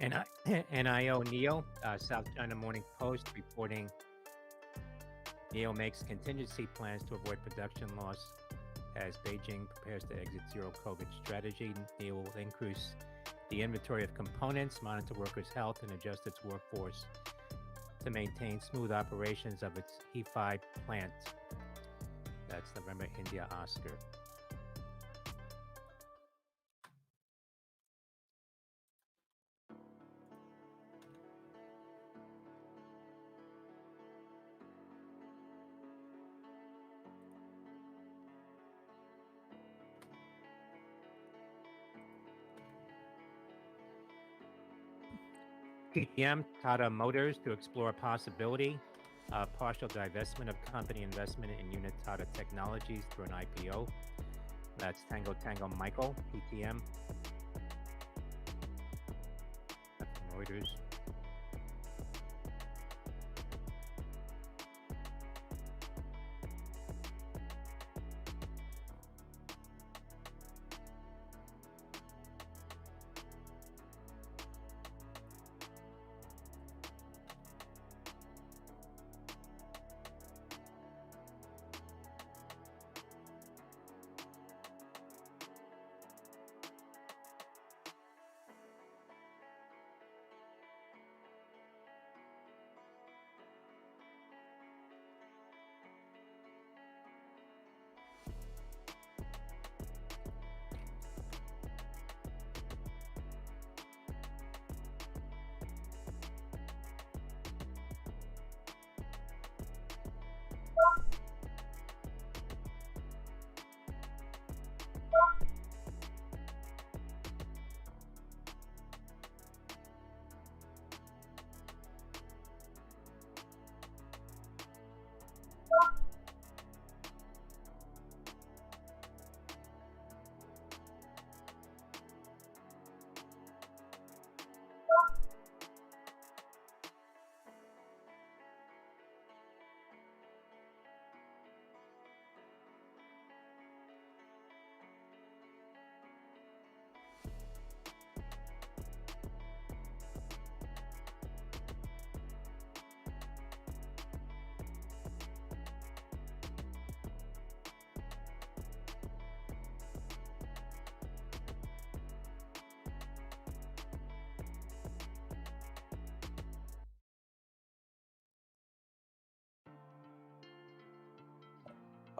NEO, South China Morning Post reporting NEO makes contingency plans to avoid production loss as Beijing prepares to exit zero COVID strategy. NEO will increase the inventory of components, monitor workers' health, and adjust its workforce to maintain smooth operations of its He5 plant. That's November India Oscar. TTM, Tata Motors, to explore possibility partial divestment of company investment in unit Tata Technologies through an IPO. That's Tango Michael, TTM. Reuters.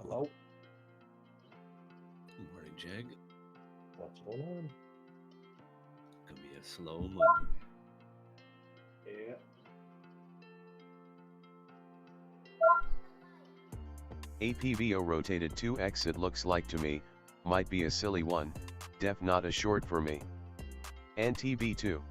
Hello? Good morning, Jag. What's going on? Gonna be a slow Monday. Yeah. APVO rotated 2x it looks like to me, might be a silly one, def not a short for me. And TB2.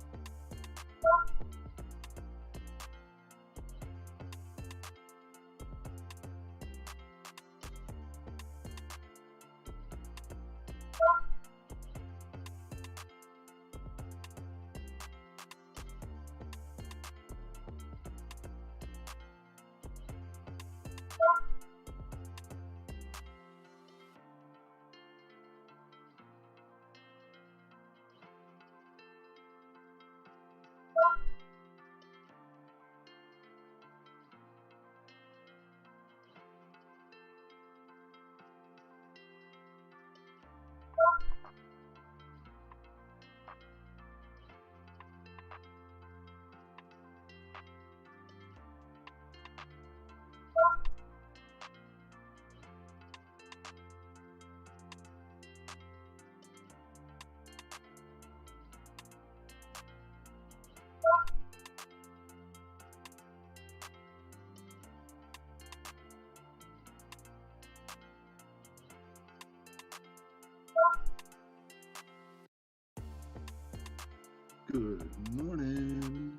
Good morning.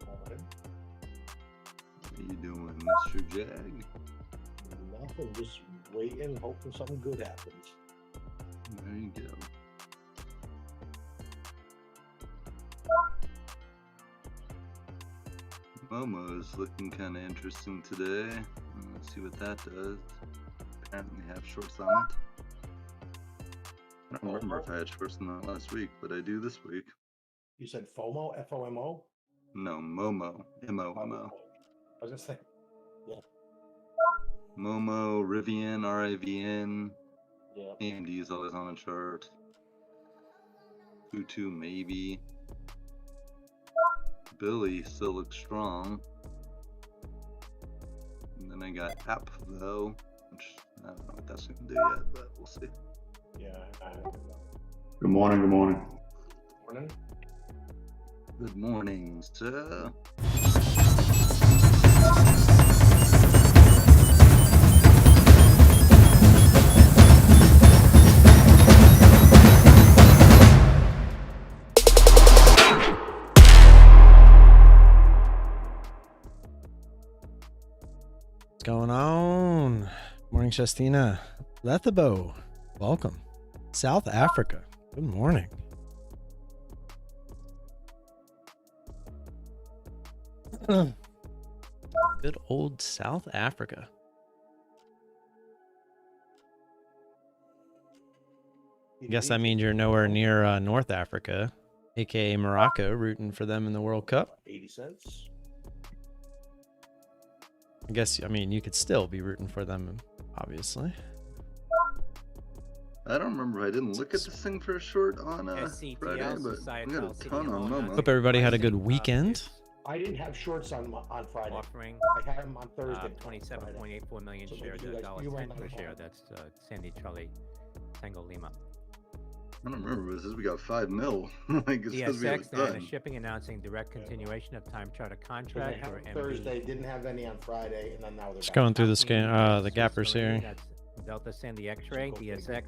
Morning. How you doing, Mr. Jag? Nothing, just waiting, hoping something good happens. There you go. Momo is looking kind of interesting today. Let's see what that does. Apparently have shorts on it. I don't remember if I had shorts in that last week, but I do this week. You said FOMO, FOMO? No, Momo, M-O-M-O. I was gonna say, Momo, Rivian, RIVN, yeah. Andy is always on a chart. Tutu maybe. Billy still looks strong. And then I got App though, which I don't know what that's gonna do yet, but we'll see. Yeah. I don't know. Good morning, good morning. Morning. Good morning, sir. What's going on? Morning, Shastina. Lethabo, welcome. South Africa, good morning. Good old South Africa. I guess that means you're nowhere near North Africa, aka Morocco, rooting for them in the World Cup. 80 cents. I guess, I mean, you could still be rooting for them, obviously. I don't remember. I didn't look at this thing for a short on Friday, SCTL, but we got a ton on Momo. Hope everybody had a good weekend. I didn't have shorts on Friday. Offering I had them on Thursday. 27.84 million So shares maybe at you $1.10 might per not share. have. That's Sandy Charlie Tango Lima. I don't remember. It says we got 5 mil. Like it says we have ESX a and ton. Shipping announcing direct continuation of time charter So they contract had for them MB. Thursday, didn't have any on Friday, and then now they're Just back. going through the Alpine, scan, the Swiss gappers Marine, here. That's Delta Sandy X-ray, go figure. ESX.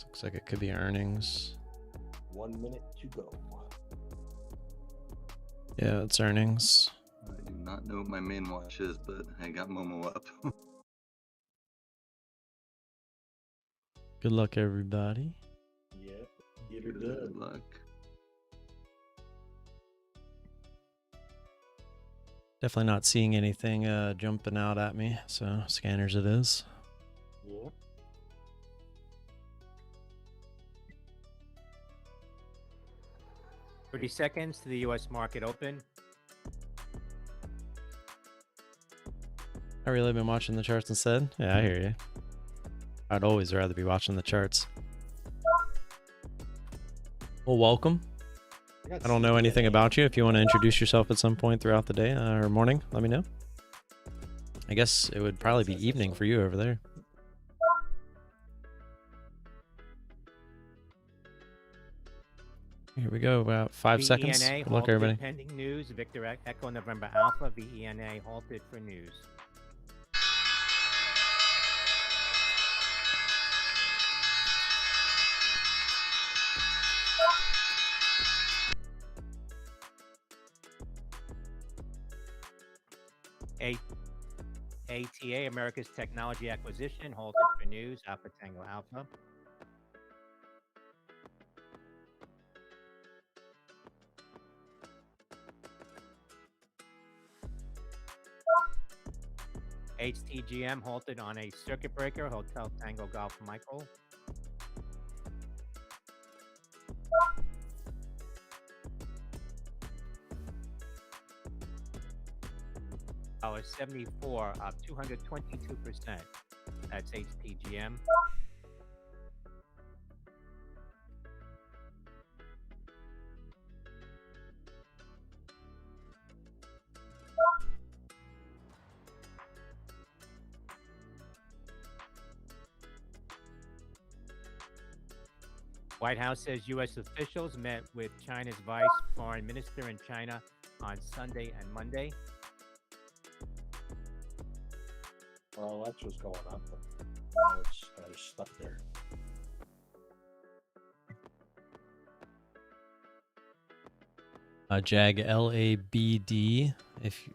Looks like it could be earnings. 1 minute to go. Yeah, it's earnings. I do not know what my main watch is, but I got Momo up. Good luck, everybody. Yep. Get her Good done. luck. Definitely not seeing anything jumping out at me, so scanners it is. Yep. Thirty seconds to the U.S. market open. I really been watching the charts instead. Yeah, I hear you. I'd always rather be watching the charts. Well, welcome. I don't know anything about you. If you want to introduce yourself at some point throughout the day or morning, let me know. I guess it would probably be evening for you over there. Here we go, about 5 seconds. VENA Good luck, halted everybody. pending news. Victor Echo November Alpha. VENA halted for news. ATA, America's Technology Acquisition, halted for news. Alpha Tango Alpha. HTGM halted on a circuit breaker. Hotel Tango Golf Michael. $74 up 222%. That's HTGM. White House says U.S. officials met with China's vice foreign minister in China on Sunday and Monday. Well, that's what's going on. But now it's kind of stuck there. JAG LABD. If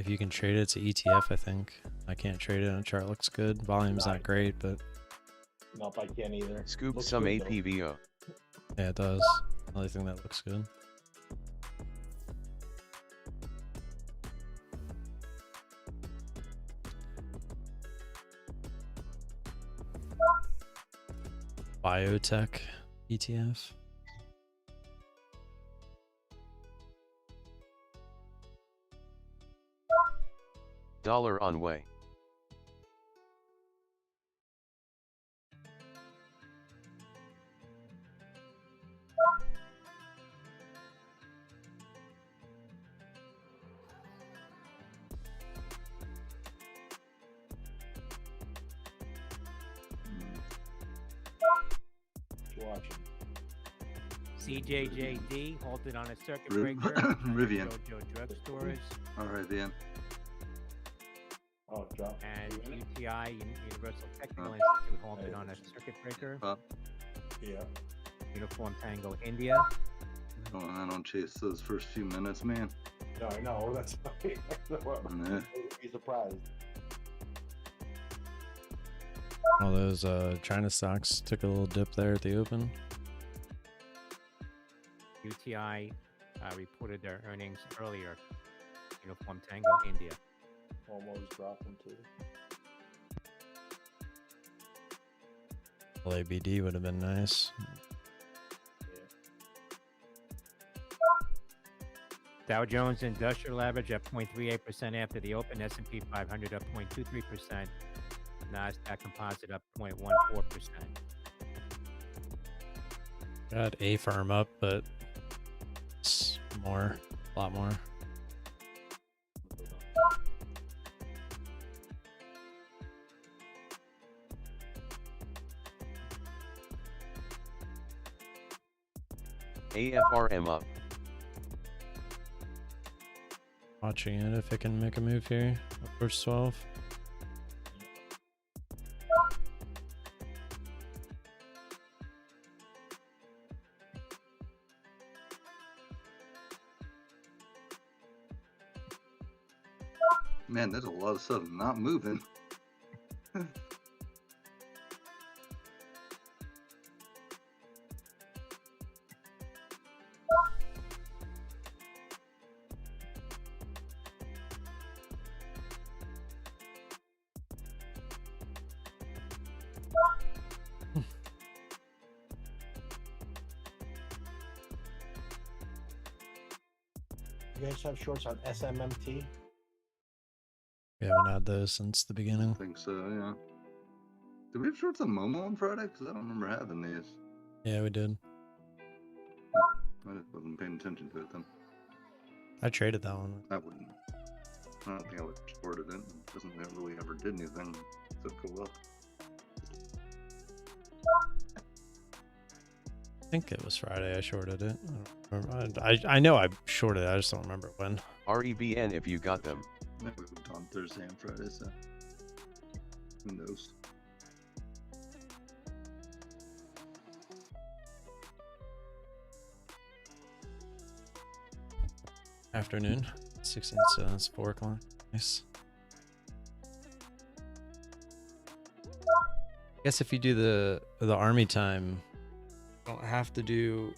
you can trade it, it's an ETF, I think. I can't trade it, and the chart looks good. Volume's not great, but Nope, I can't either. Scoop Looks some good, though. APVO. yeah, it does. Only thing that looks good. Biotech ETF. Dollar on way. Watching. CJJD halted on a circuit Riv- breaker. Rivian. Jojo Drugstores Alright, then. Oh, drop. and UTI, Universal Technical Oh. Institute, halted on a circuit breaker. Yeah. Uniform Tango India. Oh, I don't chase those first few minutes, man. No, I know. That's Yeah. be surprised. All those China stocks took a little dip there at the open. UTI reported their earnings earlier. Uniform Tango India. Almost dropping too. LABD would have been nice. Dow Jones Industrial Average up 0.38% after the open. S&P 500 up 0.23%. NASDAQ Composite up 0.14%. Got a firm up, but it's more, a lot more. AFRM up. Watching it if it can make a move here. Upwards 12. Man, there's a lot of stuff not moving. You guys have shorts on SMMT? We haven't had those since the I beginning. think so, yeah. Did we have shorts on Momo on Friday? Because I don't remember having these. Yeah, we did. I just wasn't paying attention to it then. I traded that one. I wouldn't. I don't think I would have shorted it. It doesn't really ever did anything except go up. I think it was Friday I shorted it. I don't remember. I know I shorted it. I just don't remember when. REBN if you got them. Maybe we moved on Thursday and Friday, so who knows? Afternoon. 16, so that's 4 o'clock. Nice. I guess if you do the army time, you don't have to do,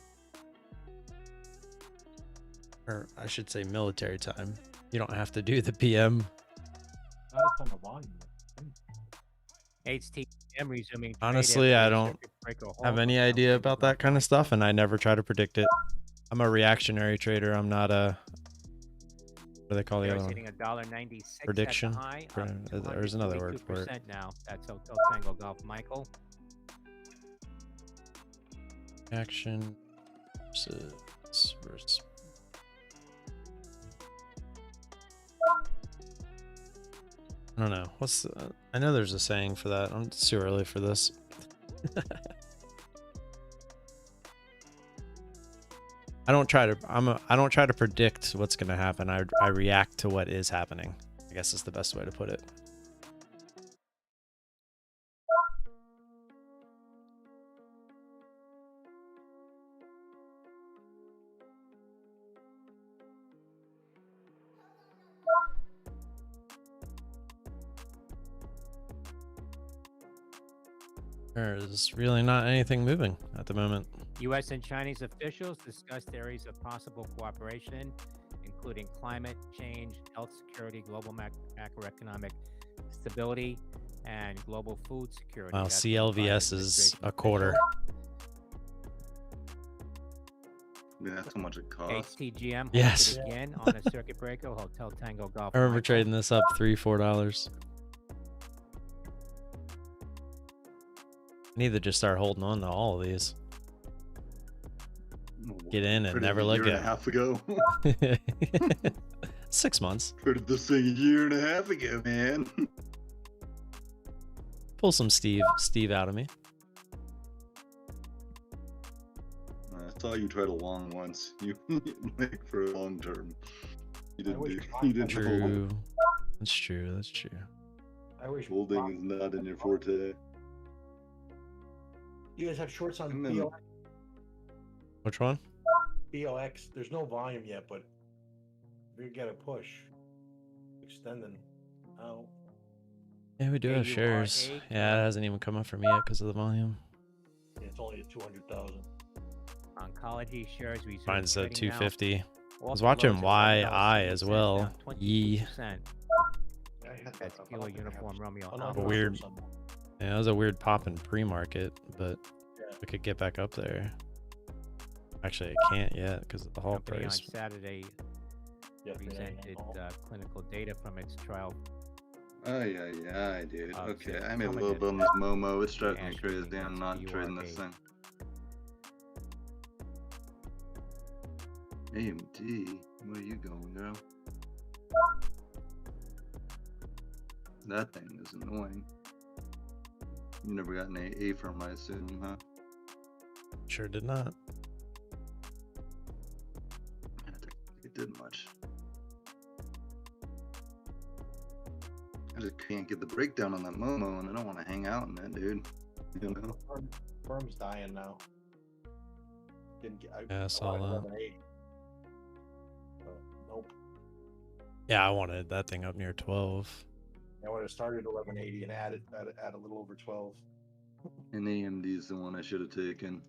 or I should say military time. You don't have to do the PM. Not a ton of volume. HTM resuming. trade Honestly, after I a don't circuit breaker have halt any on idea Thursday about that kind of stuff, and I never try to predict it. I'm a reactionary trader. I'm not a, what do they call the Shares other one? hitting $1.96 Prediction? at the high, up There's another word for it. 242% now. That's Hotel Tango Golf Michael. Action versus I don't know. What's the, I know there's a saying for that. It's too early for this. I don't try to predict what's going to happen. I react to what is happening. I guess is the best way to put it. There's really not anything moving at the moment. U.S. and Chinese officials discussed areas of possible cooperation, including climate change, health security, global macroeconomic stability, and global food security. Well, That's from the Biden CLVS is administration a quarter. Yeah, that's how much it costs. HTGM Yes. halted again on a circuit breaker. Hotel Tango Golf. I remember Michael. trading this up $3-4. I need to just start holding on to all of these. Get in and Traded never a look year and at a half ago. 6 months. Traded this thing a year and a half ago, man. Pull some Steve out of me. I saw you try to long once. You like for a long term. You didn't wish do. I You didn't had hold. True. That's true. That's true. I wish Holding is not in your forte. You guys have shorts on I'm in- BOX? Which one? BOX. There's no volume yet, but we get a push. Extending out. Yeah, we do have shares. Yeah, it hasn't even come up for me yet because of the volume. Yeah, it's only at 200,000. Oncology shares resumed Mine's at trading now. 250. I was Off the watching lows at YI $7.70, as well. down Yee. 22%. Yeah, I had that. That's I Kilo don't think I have Uniform Romeo another Alpha. one Weird. or something. Yeah, it was a weird pop in pre-market, but Yeah. we could get back up there. Actually, I can't yet because of the halt Company on price. Saturday Yeah, presented clinical data from its trial. Yeah, dude. Oh, Okay, shit. I made a Some of little it- bit on this Momo. It's driving me Ashley crazy. against I'm not the trading this URA. thing. AMD, where you going, girl? That thing is annoying. You never got an A from, I assume, huh? Sure did not. I don't think it did much. I just can't get the breakdown on that Momo, and I don't want to hang out in that, dude. You know? Firm's dying now. Didn't get. Yeah, I saw wanted that. 11.80. Nope. Yeah, I wanted that thing up near 12. I would have started 11.80 and added a little over 12. And AMD is the one I should have taken.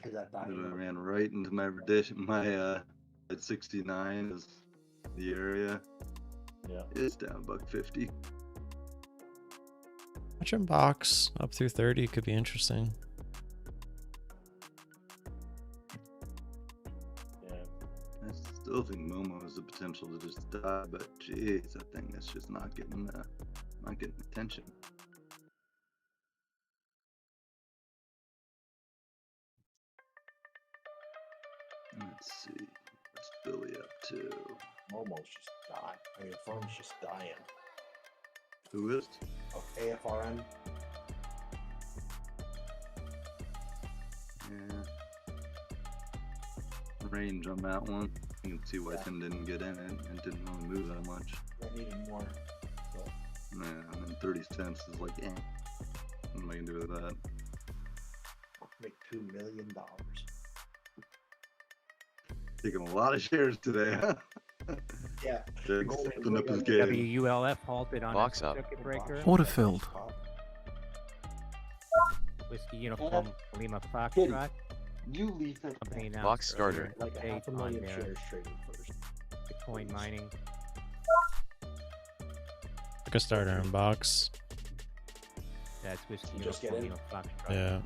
Is that But I dying? ran right into my reddition. My at 69 is the area. Yeah. It's down $1.50. Watching box up through 30 could be interesting. Yeah. I still think Momo has the potential to just die, but jeez, that thing is just not getting attention. Let's see, what's Billy up to? Momo's just dying. I mean, Firm's just dying. Who is? Oh, AFRN. Yeah. Range on that one. You can see why Tim didn't get in it. It didn't really move that much. Not needing more. But Nah, I mean 30 cents is like, eh. What am I gonna do with that? make $2 million. Taking a lot of shares today, huh? Yeah. Jack's Go stepping up his in. game. WULF halted on Box a up. circuit breaker. Order filled. Whiskey Uniform Lima Kitty. Foxtrot. You leave that Company announced Box earlier starter. like a update on 500,000 their shares traded first. Bitcoin mining. Like a starter in box. That's Whiskey You just Uniform get in? Lima Foxtrot. Yeah.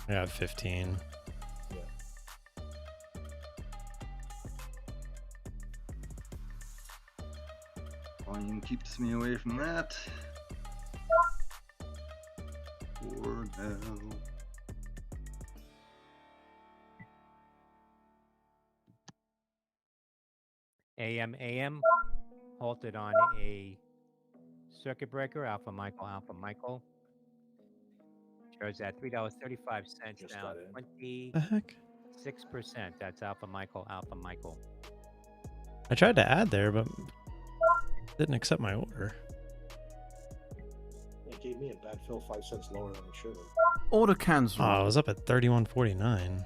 I got 15. Volume keeps me away from that. For now. AM halted on a circuit breaker. Alpha Michael. Shares at $3.35, Just down got in. The heck? 26%. That's Alpha Michael. I tried to add there, but didn't accept my order. It gave me a bad fill 5 cents lower than it should have. Order Oh, cancelled. I was up at 31.49.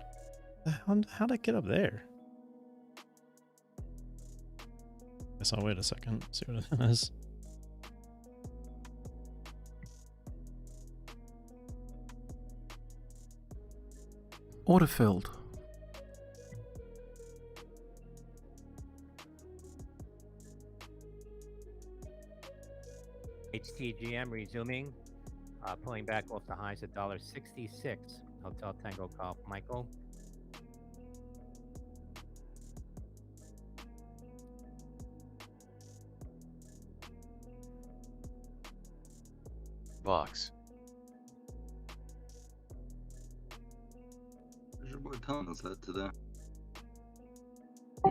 How'd I get up there? Guess I'll wait a second, see what it is. Order filled. HTGM resuming, pulling back off the highs at $1.66. Hotel Tango Golf Michael. Box. Where's your boy Thomas at today?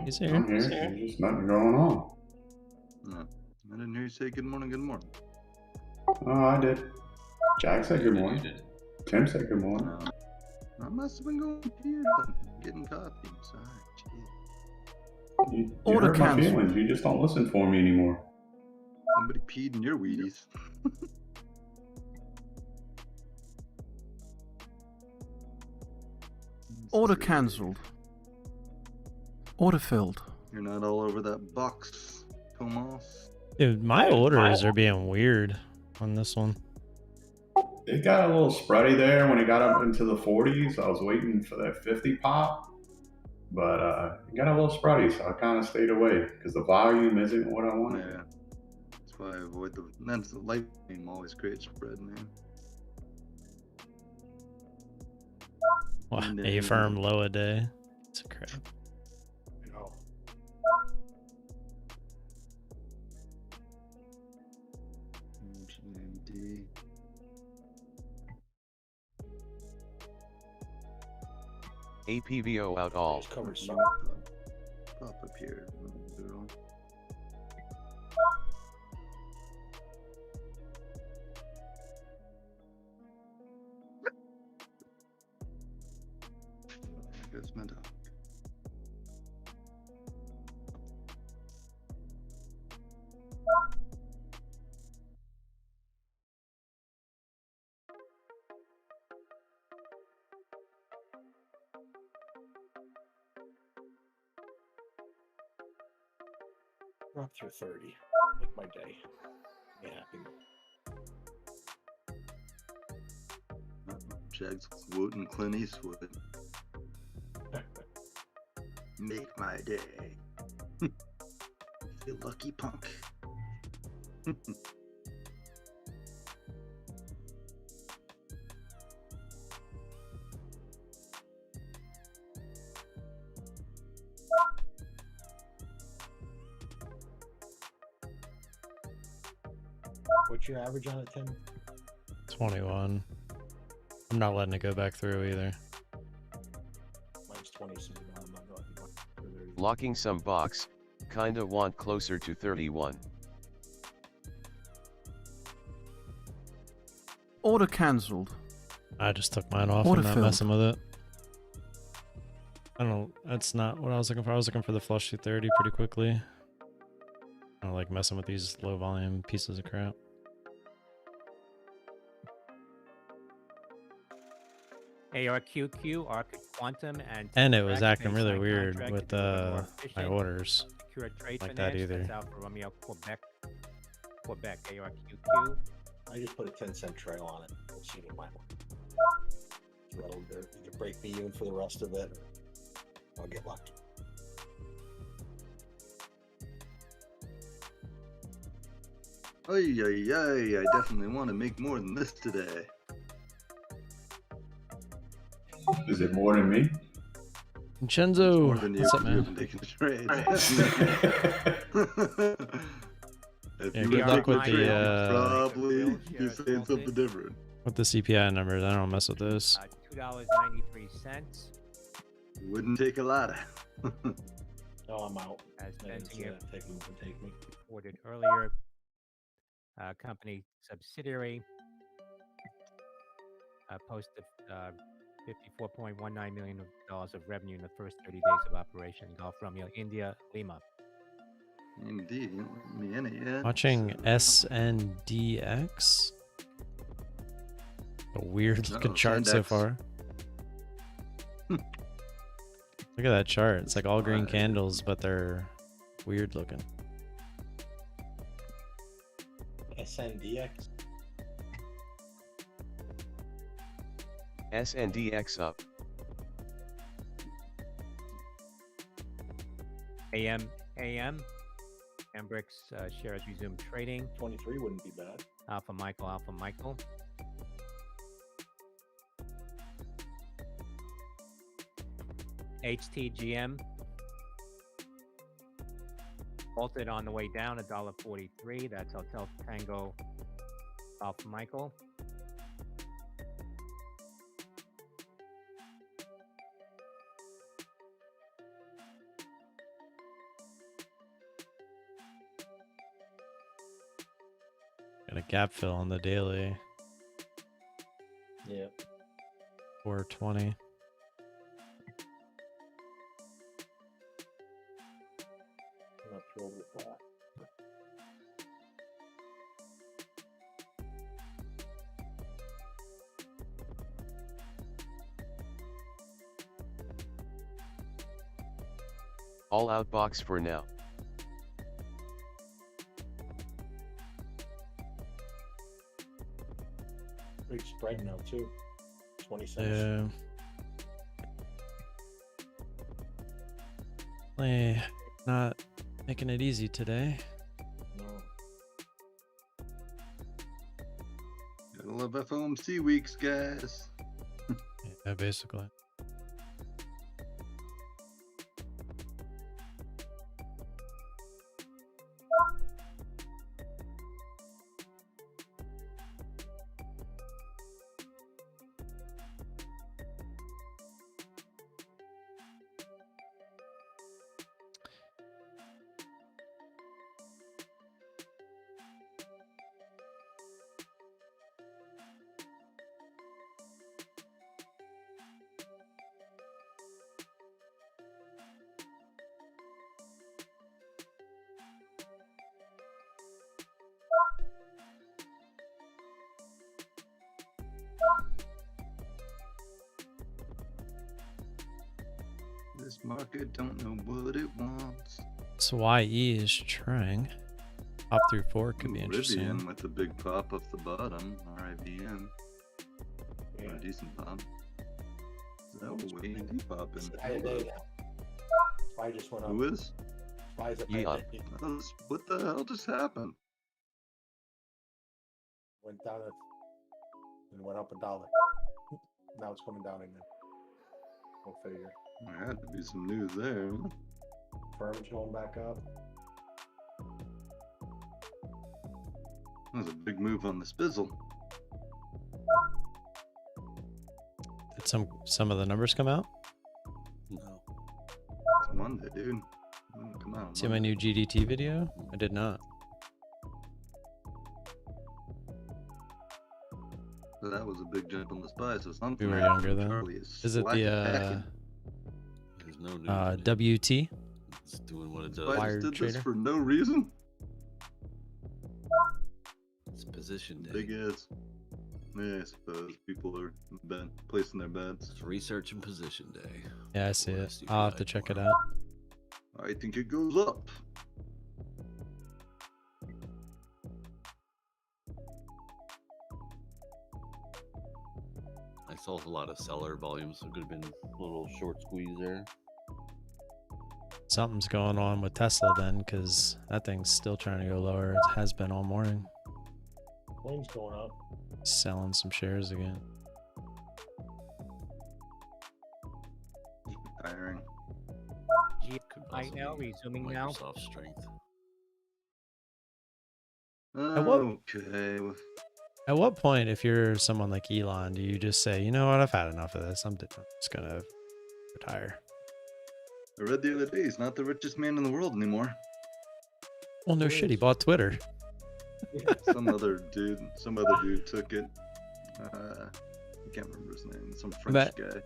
He's here. I'm here. There's just nothing going on. No, I didn't hear you say good morning. Good morning. Oh, I did. Jack said good morning. Tim said good morning. I must have been going to pee or something, getting coffee. I'm sorry. Jeez. You Order hurt my cancelled. feelings. You just don't listen for me anymore. Somebody peed in your Wheaties. Order cancelled. Order filled. You're not all over that box, Tomas. Dude, my orders are being weird on this one. It got a little spready there when it got up into the 40s. I was waiting for that 50 pop, but it got a little spready, so I kind of stayed away because the volume isn't what I wanted. Yeah. That's why I avoid the. That's the life game always creates spread, man. Wow, And a then- firm low a day. It's a crap. You know, GMD. APVO out all. just covered some. Pop up here. Girl. There goes my dog. We're up through 30. Make my day. Yeah, happy. Jag's quoting Clint Eastwood. Make my day. You lucky punk. What's your average on it, Tim? 21. I'm not letting it go back through either. Mine's 20, so I'm not going to further. Locking some box, kinda want closer to 31. Order cancelled. I just took mine off. Order I'm not filled. messing with it. I don't. That's not what I was looking for. I was looking for the flush to 30 pretty quickly. I don't like messing with these low volume pieces of crap. ARQQ, Arc Quantum, And it was Track acting really baseline weird contract with to deliver more my efficient, orders. secure trade like that finance. either. That's Alfa Romeo Quebec, ARQQ. I just put a 10-cent trail on it. We'll see what mine will. So that'll either break me even for the rest of it, or I'll get lucky. Ay, ay, ay, I definitely want to make more than this today. Is it more than me? Vincenzo, More than you, what's up, you man? haven't taken a trade. If Yeah, you good were luck taking with a trade, the, probably you're saying something different. With the CPI numbers, I don't mess with those. $2.93. You wouldn't take a lot. No, I'm out. As I didn't see Benzinger that. Take me to take me. reported earlier, company subsidiary posted $54.19 million of revenue in the first 30 days of operation. Gulf Romeo, India, Lima. Indeed, you don't let me in it yet. Watching so- SNDX. A weird looking Uh-oh, chart so Sandex. far. Look at that chart. It's like all green Right. candles, but they're weird looking. SNDX. SNDX up. AM, Ambrix shares resume trading. 23 wouldn't be bad. Alpha Michael, Alpha Michael. HTGM halted on the way down, $1.43. That's Hotel Tango, Alpha Michael. Got a gap fill on the daily. Yeah. 420. I'm not thrilled with that. All out box for now. Big spread now too. 20 cents. Yeah. Not making it easy today. No. Gotta love FOMC weeks, guys. Yeah, basically. This market don't know what it wants. So YE is trying. Pop through 4 could be interesting. Rivian with the big pop off the bottom. RIVN. Yeah. A decent pop. So waiting to pop in. SPY just went up. Who is? SPY's up. Yeah. What the hell just happened? Went down and went up $1. Now it's coming down again. Go figure. There had to be some news there. Firm's going back up. That was a big move on the spizzle. Did some of the numbers come out? No. It's Monday, dude. Come on. See my new GDT video? I did not. So that was a big jump on the SPY. So something. We were younger then. Charlie Is it slacking. There's no news. WT? It's doing what it SPY does. Wired just did trader. this for no reason. It's position day. Big ass. Yeah, I suppose people are placing their bets. It's research and position day. Yeah, I see What it. else do you I'll have got to check it tomorrow? out. I think it goes up. I saw a lot of seller volume, so it could have been a little short squeeze there. Something's going on with Tesla then, because that thing's still trying to go lower. It has been all morning. Flame's going up. Selling some shares again. Tiring. Could possibly GIL resuming now. Microsoft strength. Okay. At what point, if you're someone like Elon, do you just say, you know what, I've had enough of this. I'm just going to retire. I read the other day he's not the richest man in the world anymore. Well, no shit. He bought Twitter. Some other dude took it. I can't remember his name. Some French guy.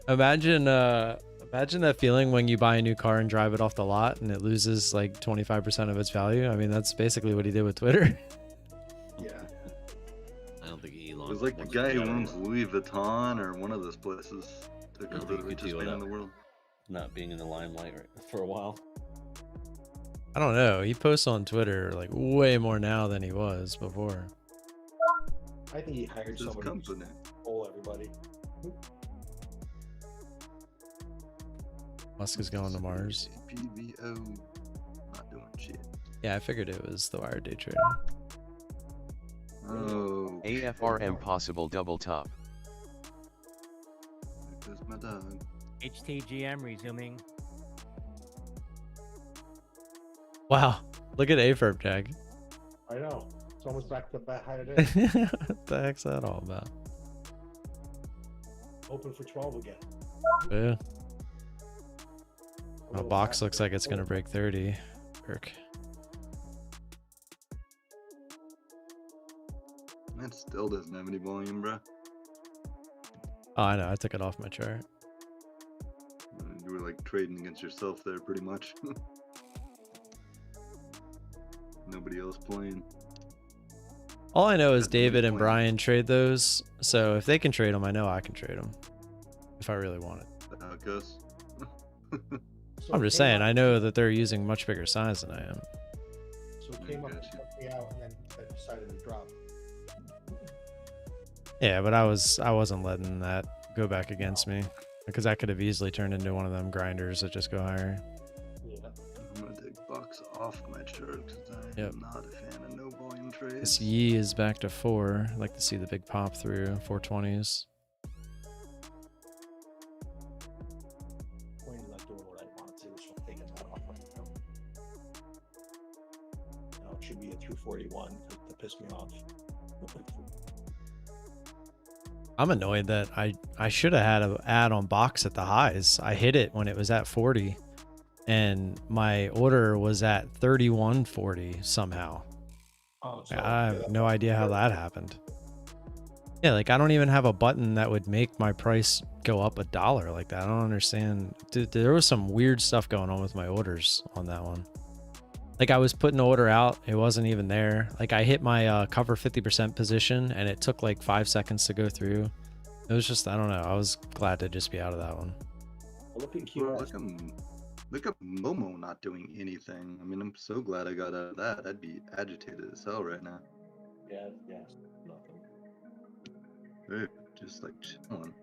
Imagine that feeling when you buy a new car and drive it off the lot and it loses like 25% of its value. I mean, that's basically what he did with Twitter. Yeah. I don't think Elon. It was like the wants to guy who be out owns of Louis Vuitton or one of those places. Took I don't over the think you could richest deal man with in the that. world. not being in the limelight for a while. I don't know. He posts on Twitter like way more now than he was before. I think he hired It's his somebody to company. pull everybody. Musk is going to Mars. PVO. Not doing shit. Yeah, I figured it was the wire day trader. Oh. AFRM possible double top. There goes my dog. HTGM resuming. Wow, look at A-Firm, Jag. I know. It's almost back to back higher day. What the heck's that all about? Open for 12 again. Yeah. A My little box back. looks like it's gonna break 30. Kirk. That still doesn't have any volume, bro. Oh, I know. I took it off my chart. You were like trading against yourself there, pretty much. Nobody else playing. All I know is That's what he's David and playing. Brian trade those, so if they can trade them, I know I can trade them. If I really want it. That's how it goes. So I'm it just came saying, up- I know that they're using much bigger size than I am. So it came up and took me out, and then I decided to drop. Yeah, but I wasn't letting that go back against me because I could have easily turned into one of them grinders that just go higher. Yeah. I'm gonna take box off my chart because I Yep. am not a fan of no volume trades. This Yi is back to 4. I'd like to see the big pop through 420s. Coin's not doing what I want to, so I'm taking that off right now. Now it should be a 241 to piss me off. I'm annoyed that I should have had an ad on box at the highs. I hit it when it was at 40 and my order was at 31.40 somehow. Oh, so, I have no idea how that happened. Yeah, like I don't even have a button that would make my price go up $1 like that. I don't understand. Dude, there was some weird stuff going on with my orders on that one. Like I was putting the order out, it wasn't even there. Like I hit my cover 50% position and it took like 5 seconds to go through. It was just, I don't know. I was glad to just be out of that one. Look at Bro, QS. look at Momo not doing anything. I mean, I'm so glad I got out of that. I'd be agitated as hell right now. Yeah, yes, nothing. Dude, just like chilling.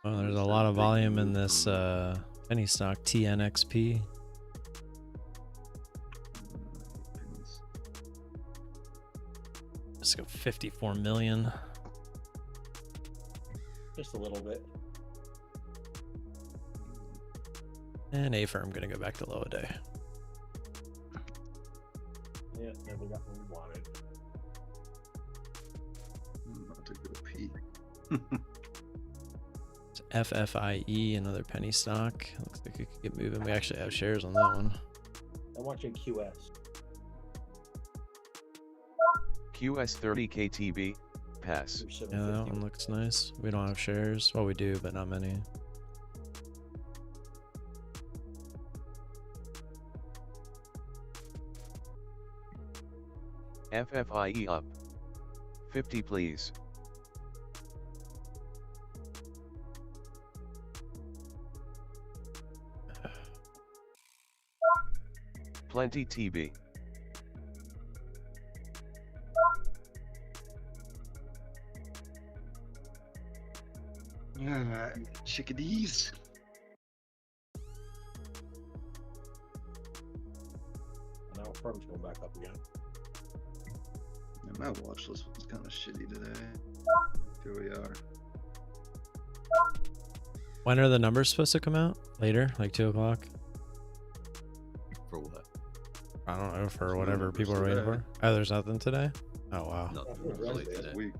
Well, there's a lot of volume in this penny stock TNXP. Let's go 54 million. Just a little bit. And A-Firm gonna go back to low a day. Yeah, never got what we wanted. I'm about to go pee. It's FFIE, another penny stock. Looks like it could get moving. We actually have shares on that one. I'm watching QS. QS 30 KTB, pass. Through Yeah, that 750. one looks nice. We don't have shares. Well, we do, but not many. FFIE up. 50 please. Plenty TB. Chickadees. And now firm's going back up again. Yeah, my watch list was kind of shitty today. Here we are. When are the numbers supposed to come out? Later, like 2 o'clock? For what? I don't know, for There's no whatever numbers people are waiting today. for. Oh, there's nothing today? Oh, wow. Nothing Oh, really Wednesday today. Week.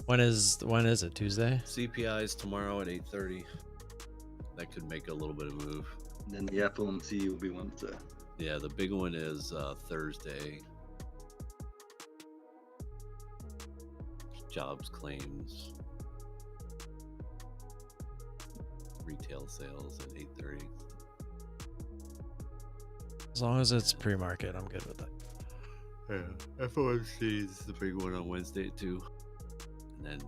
When is it? Tuesday? CPI is tomorrow at 8:30. That could make a little bit of a move. And then the FOMC will be Wednesday. Yeah, the big one is Thursday. Jobs claims. Retail sales at 8:30. As long as it's pre-market, I'm good with that. Yeah, FOMC is the big one on Wednesday too. And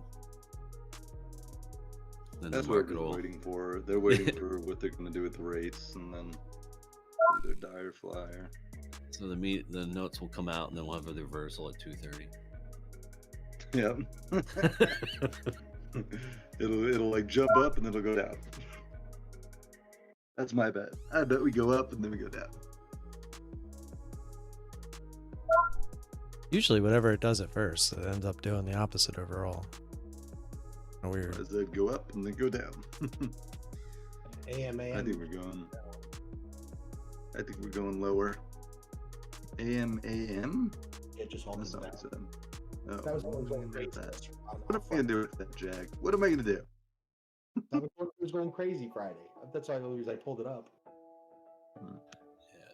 then That's the what market they're will. waiting for. They're waiting for what they're going to do with the rates, and then either die or fly. Or... So the notes will come out, and then we'll have a reversal at 2:30. Yep. it'll like jump up and then it'll go down. That's my bet. I bet we go up and then we go down. Usually, whatever it does at first, it ends up doing the opposite overall. Weird. I said go up and then go down. AMA. I think we're going lower. AM. Yeah, just hold That's it not down. what I said. Oh, That was going what crazy. that? What am I gonna do with that, Jag? What am I gonna do? It was going crazy Friday. That's why the reason I pulled it up. Yeah,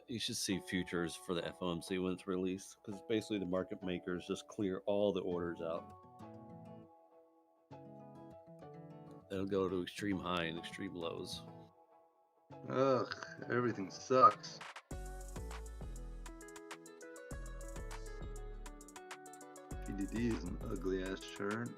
you should see futures for the FOMC when it's released, because basically the market makers just clear all the orders out. It'll go to extreme high and extreme lows. Ugh, everything sucks. PDD is an ugly ass chart.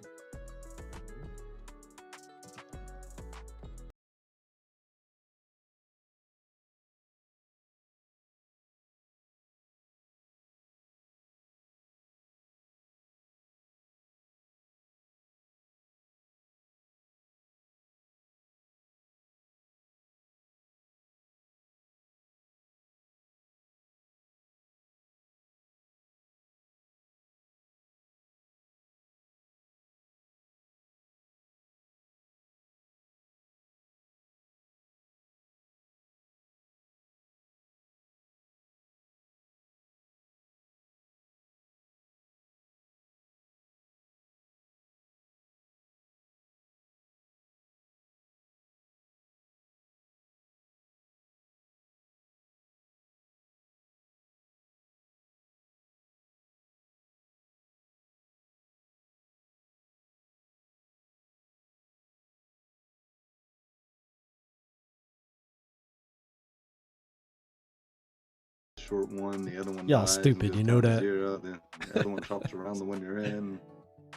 Short one, the other one Y'all dies and stupid, goes you know down to that. zero. The other one chops around the one you're in.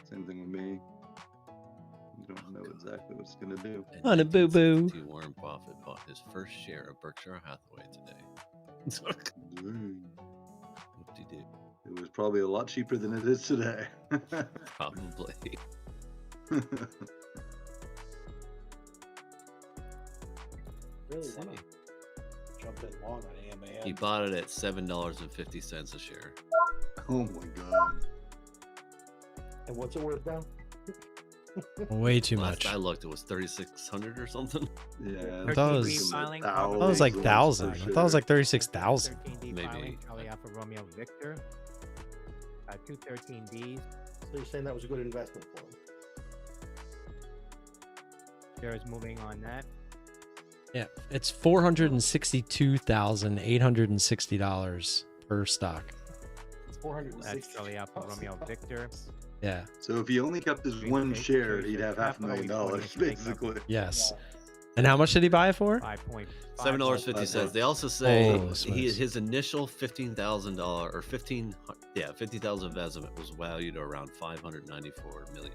Same thing with me. You don't know exactly what it's gonna do. In On a boo-boo. 1962, Warren Buffett bought his first share of Berkshire Hathaway today. Dang. Whoop-de-doo. It was probably a lot cheaper than it is today. Probably. Really See. want to jump in long on AMA. He bought it at $7.50 a share. Oh my god. And what's it worth now? Way too Last much. I looked, it was 3,600 or something. Yeah. I thought it was- it's filing. I thought it was like 1,000. I thought it was like 36,000. 13D Maybe. filing, Charlie Alpha Romeo Victor. 213Ds. So you're saying that was a good investment for him? Shares moving on that. Yeah, it's $462,860 per stock. It's 460. That's Charlie Alpha Romeo Victor. Yeah. So if he only kept his one share, he'd have $500,000 basically. Yes. And how much did he buy it for? 5.5. $7.50. They also say Holy smokes. his initial $15,000 or 50,000 investment was valued around $594 million.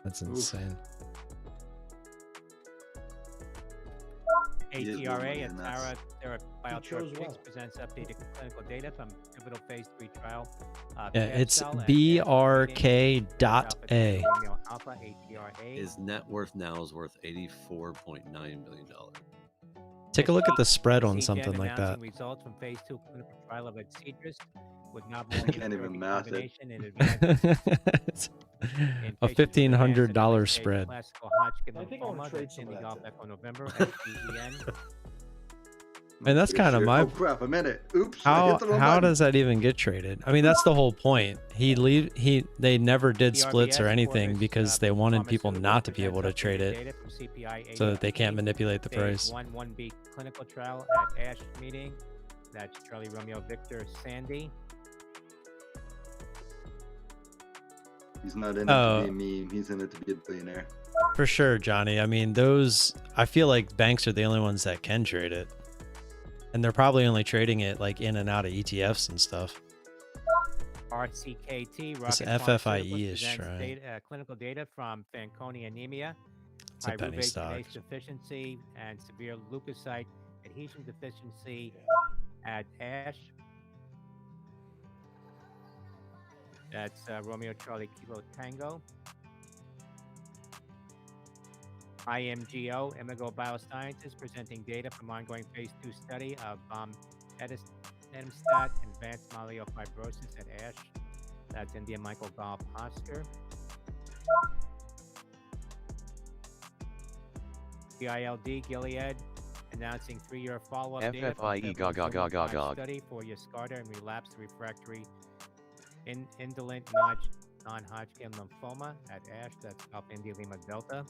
That's insane. ATRA, and that's- Atara chose Biotherapeutics well. presents updated clinical data from pivotal phase 3 trial. Yeah, it's PFCell at BRK.A. Romeo Alpha, ATRA. His net worth now is worth $84.9 million. Take a look at the spread on CGen something like that. announcing results from phase 2 clinical trial of Adcedrus with novel I can't even immunotherapy math it. combination in advanced A $1,500 spread. classical Hodgkin I think I wanna lymphoma, trade the some of Kidney that Golf today. Echo November, SGEN. And that's kind of my. Oh crap! I'm in it. Oops. I hit the wrong How button. does that even get traded? I mean, that's the whole point. They never did splits or anything because they wanted people not to be able to trade it so that they can't manipulate the price. 1B clinical trial at ASH meeting. That's Charlie Romeo Victor Sandy. He's not in it Oh. to be a meme. He's in it to be a billionaire. For sure, Johnny. I mean, those. I feel like banks are the only ones that can trade it, and they're probably only trading it like in and out of ETFs and stuff. RCKT, This Rocket FFIE Pharmaceuticals is presents trying. clinical data from Fanconi anemia, It's a penny pyruvate stock. kinase deficiency, and severe leukocyte adhesion deficiency at ASH. That's Romeo Charlie Kilo Tango. IMGO, Imago Biosciences, presenting data from ongoing phase 2 study of bombetamstat advanced myelofibrosis at ASH. That's India Michael Golf Oscar. GILD, Gilead, announcing 3-year follow-up data from FFIE pivotal study for Yescarta and relapsed refractory indolent non-Hodgkin lymphoma at ASH. That's Alpha India Lima Delta.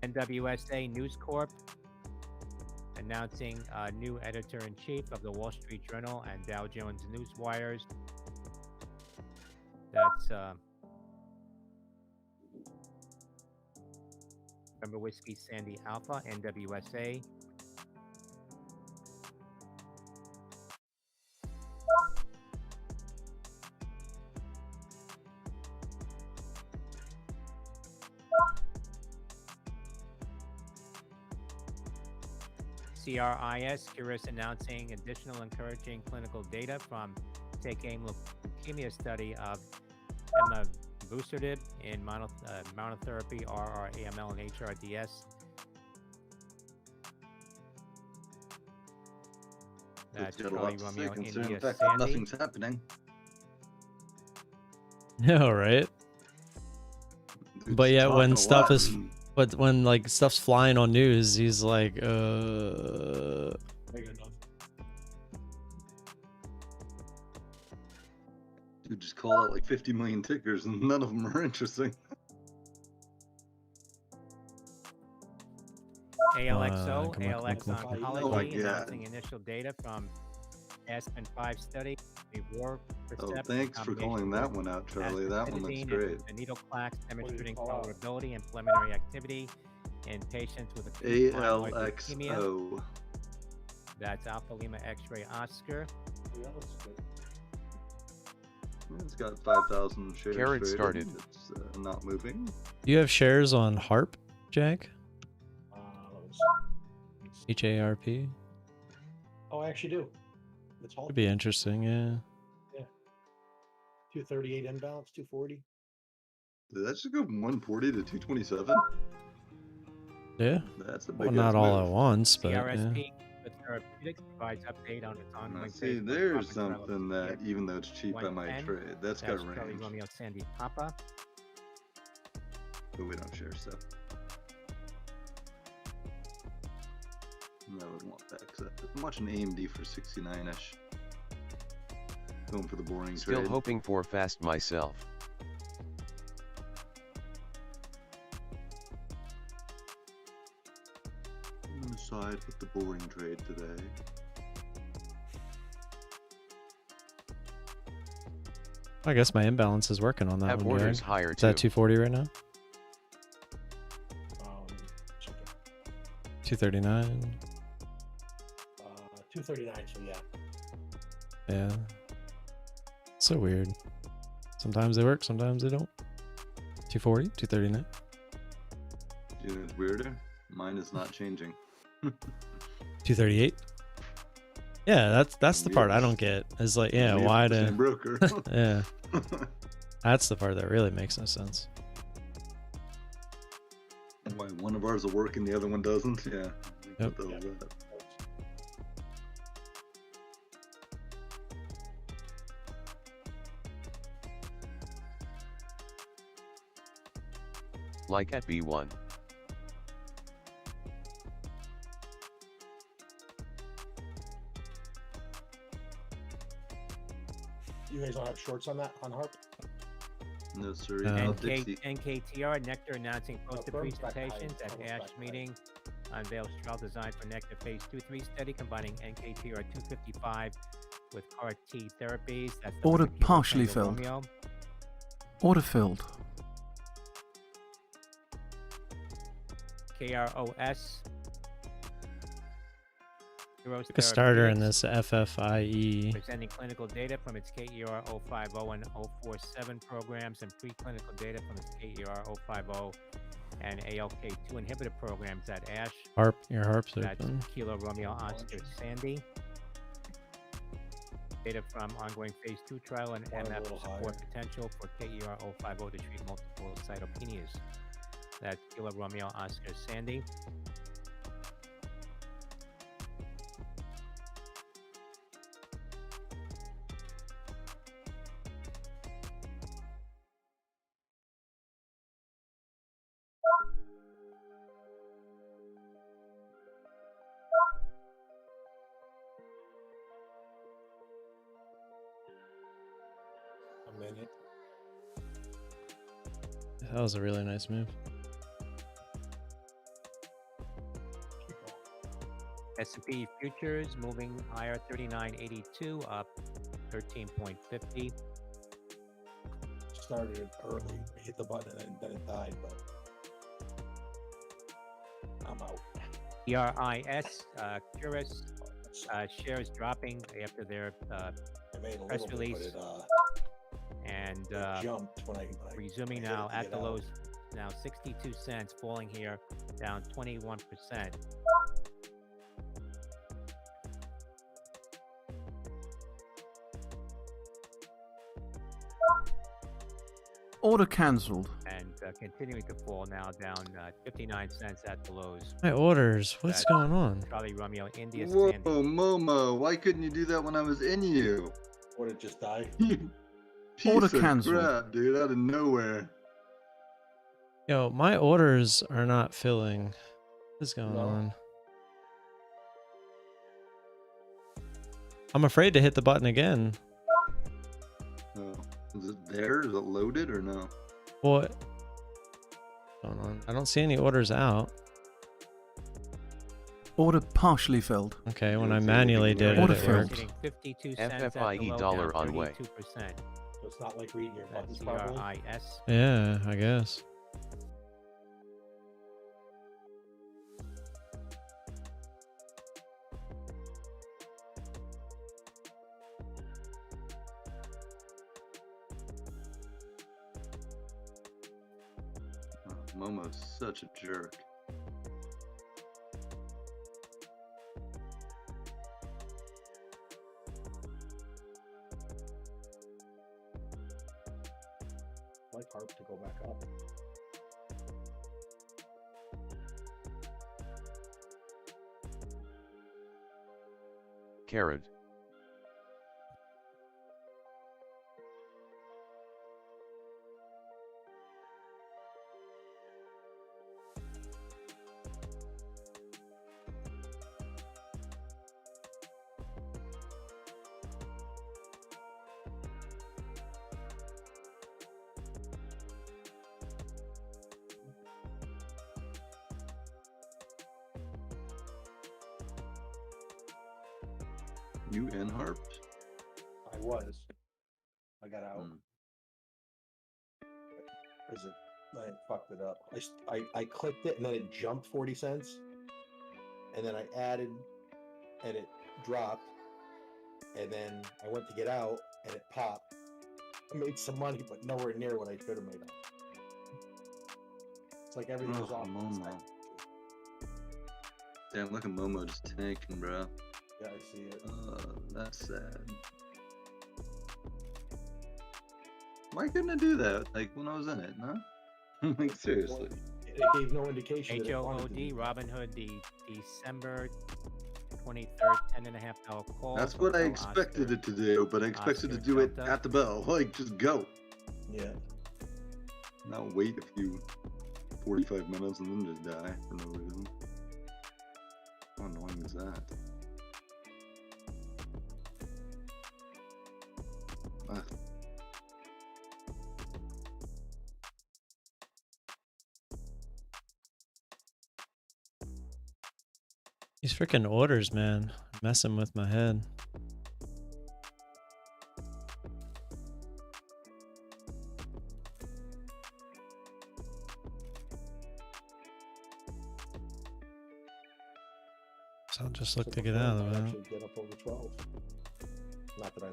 NWSA News Corp announcing a new editor-in-chief of the Wall Street Journal and Dow Jones Newswires. That's November Whiskey Sandy Alpha, NWSA. CRIS, Curis announcing additional encouraging clinical data from Take Aim Leukemia study of emavusertib in monotherapy RR, AML, and HRDS. That's Got a Charlie lot to say Romeo considering India the fact that Sandy. nothing's happening. No, right? Dude's But yet talking when a stuff lot is, and but when like stuff's flying on news, he's like, dude just called out like 50 million tickers and none of them are interesting. ALXO, come on, ALX come on, come on. Oh my Oncology, God. announcing initial data from Aspen 5 study. Oh, thanks for calling that one out, Charlie. That one looks great. Venetoclax demonstrating tolerability and preliminary activity in patients with acute myeloid leukemia. ALXO. That's Alpha Lima X-ray Oscar. It's got 5,000 shares. Carrot traded. started. It's not moving. Do you have shares on HARP, Jack? Let's see. HARP? Oh, I actually do. It's all Could be interesting, yeah. 238 inbounds, 240. Did that just go from 140 to 227? Yeah. That's a big Well, not all move. at once, but yeah. CRSP with therapeutics provides update on its ongoing See, phase 1 there's clinical trial of something that, even though it's cheap, I might 110. trade. That's got Charlie range. Romeo Sandy Papa. But we don't share stuff. No, I would want that because I'm watching AMD for 69ish. Going for the boring Still trade. hoping for fast myself. I'm gonna side with the boring trade today. I guess my imbalance is working on that Have one, orders Jack. higher Is that too. 240 right now? Check it. 239? 239, so yeah. Yeah. So weird. Sometimes they work, sometimes they don't. 240, 239. You know, it's weirder. Mine is not changing. 238. Yeah, that's the part I don't get. Is like, yeah, Leave why it to the to same broker. yeah. That's the part that really makes no sense. Why one of ours will work and the other one doesn't? Yeah. Yep. What the hell is that? Like at B1. You guys don't have shorts on that, on HARP? No, sir. No. Dixie. NKTR, Nectar announcing poster firm's back high, presentations at almost ASH back high. meeting. Unveils trial design for Nectar phase 2-3 study combining NKTR 255 with CAR T therapies. That's the Order one Kilo partially Tango filled. Romeo. Order filled. KROS. Heroes Like a starter in Therapeutics, this FFIE. presenting clinical data from its KER 050 and 047 programs and preclinical data from its KER 050 and ALK2 inhibitor programs at ASH. HARP, your HARP's That's open. Kilo Romeo Oscar Sandy. Data from ongoing phase 2 trial and One a MF little support higher. potential for KER 050 to treat multiple cytopenias. That's Kilo Romeo Oscar Sandy. A minute. That was a really nice move. S&P futures moving higher, 39.82, up 13.50. Started it early. I hit the button and then it died, but I'm out. ERIS, Curious, shares dropping after their I made a press little release. bit, but and it jumped when I resuming hit now it to at get the out. lows, now 62 cents, falling here, down 21%. Order cancelled. And continuing to fall now, down 59 cents at the lows. My orders. What's That's going on? Charlie Romeo India Whoa, Sandy. Momo, why couldn't you do that when I was in you? Would it just die? Order Piece of cancelled. crap, dude, out of nowhere. Yo, my orders are not filling. What's going No. on? I'm afraid to hit the button again. Oh, is it there? Is it loaded or no? What? Going on? I don't see any orders out. Order partially filled. Okay, when Yeah, I so manually did it, Order it filled. worked. Hitting 52 cents at the FFIE low, dollar down on way. 32%. So it's not like reading your buttons That's properly. ERIS. Yeah, I guess. Oh, Momo's such a jerk. I'd like Harp to go back up. Carrot. You in harped? I was. I got out. Hmm. Because I fucked it up. I clicked it and then it jumped 40 cents. And then I added and it dropped. And then I went to get out and it popped. I made some money, but nowhere near what I should have made up. It's like everything was Oh, off. Momo. Damn, look at Momo just tanking, bro. Yeah, I see it. That's sad. Why couldn't I do that? Like when I was in it, no? Like seriously. It gave no indication. that it wanted to HOOD, be. Robinhood, the December 23rd, $10.5 call. That's what I Hotel expected Oscar. it to do, but I expected Oscar to do it Delta. at the bell. Like just go. Yeah. Not wait a few 45 minutes and then just die for no reason. How annoying is that? Ugh. These freaking orders, man, messing with my head. So I'll just look So to get before out I of it. actually get up over 12. Not that I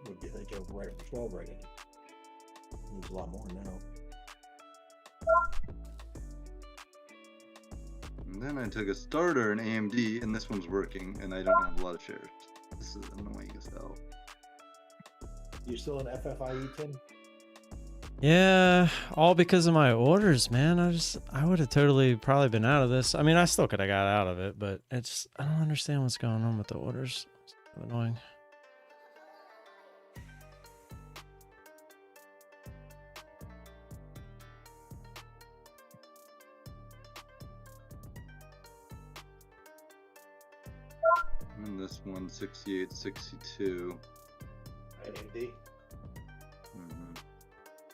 would get over right over 12 right in. Needs a lot more now. And then I took a starter in AMD, and this one's working, and I don't have a lot of shares. This is annoying as hell. You still in FFIE, Tim? Yeah, all because of my orders, man. I would have totally probably been out of this. I mean, I still could have got out of it, but it's I don't understand what's going on with the orders. It's so annoying. And this one 68.62. IND.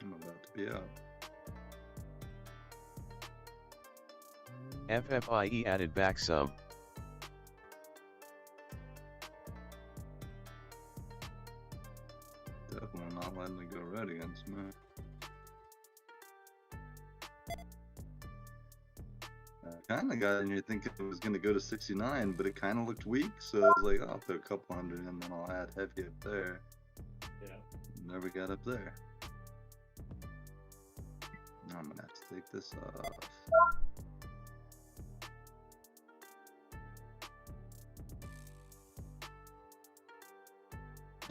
I'm about to be out. FFIE added back some. Definitely not letting me go red against me. I kind of got in here thinking it was going to go to 69, but it kind of looked weak, so I was like, oh, I'll put a couple hundred in, then I'll add heavy up there. Yeah. Never got up there. Now I'm going to have to take this off.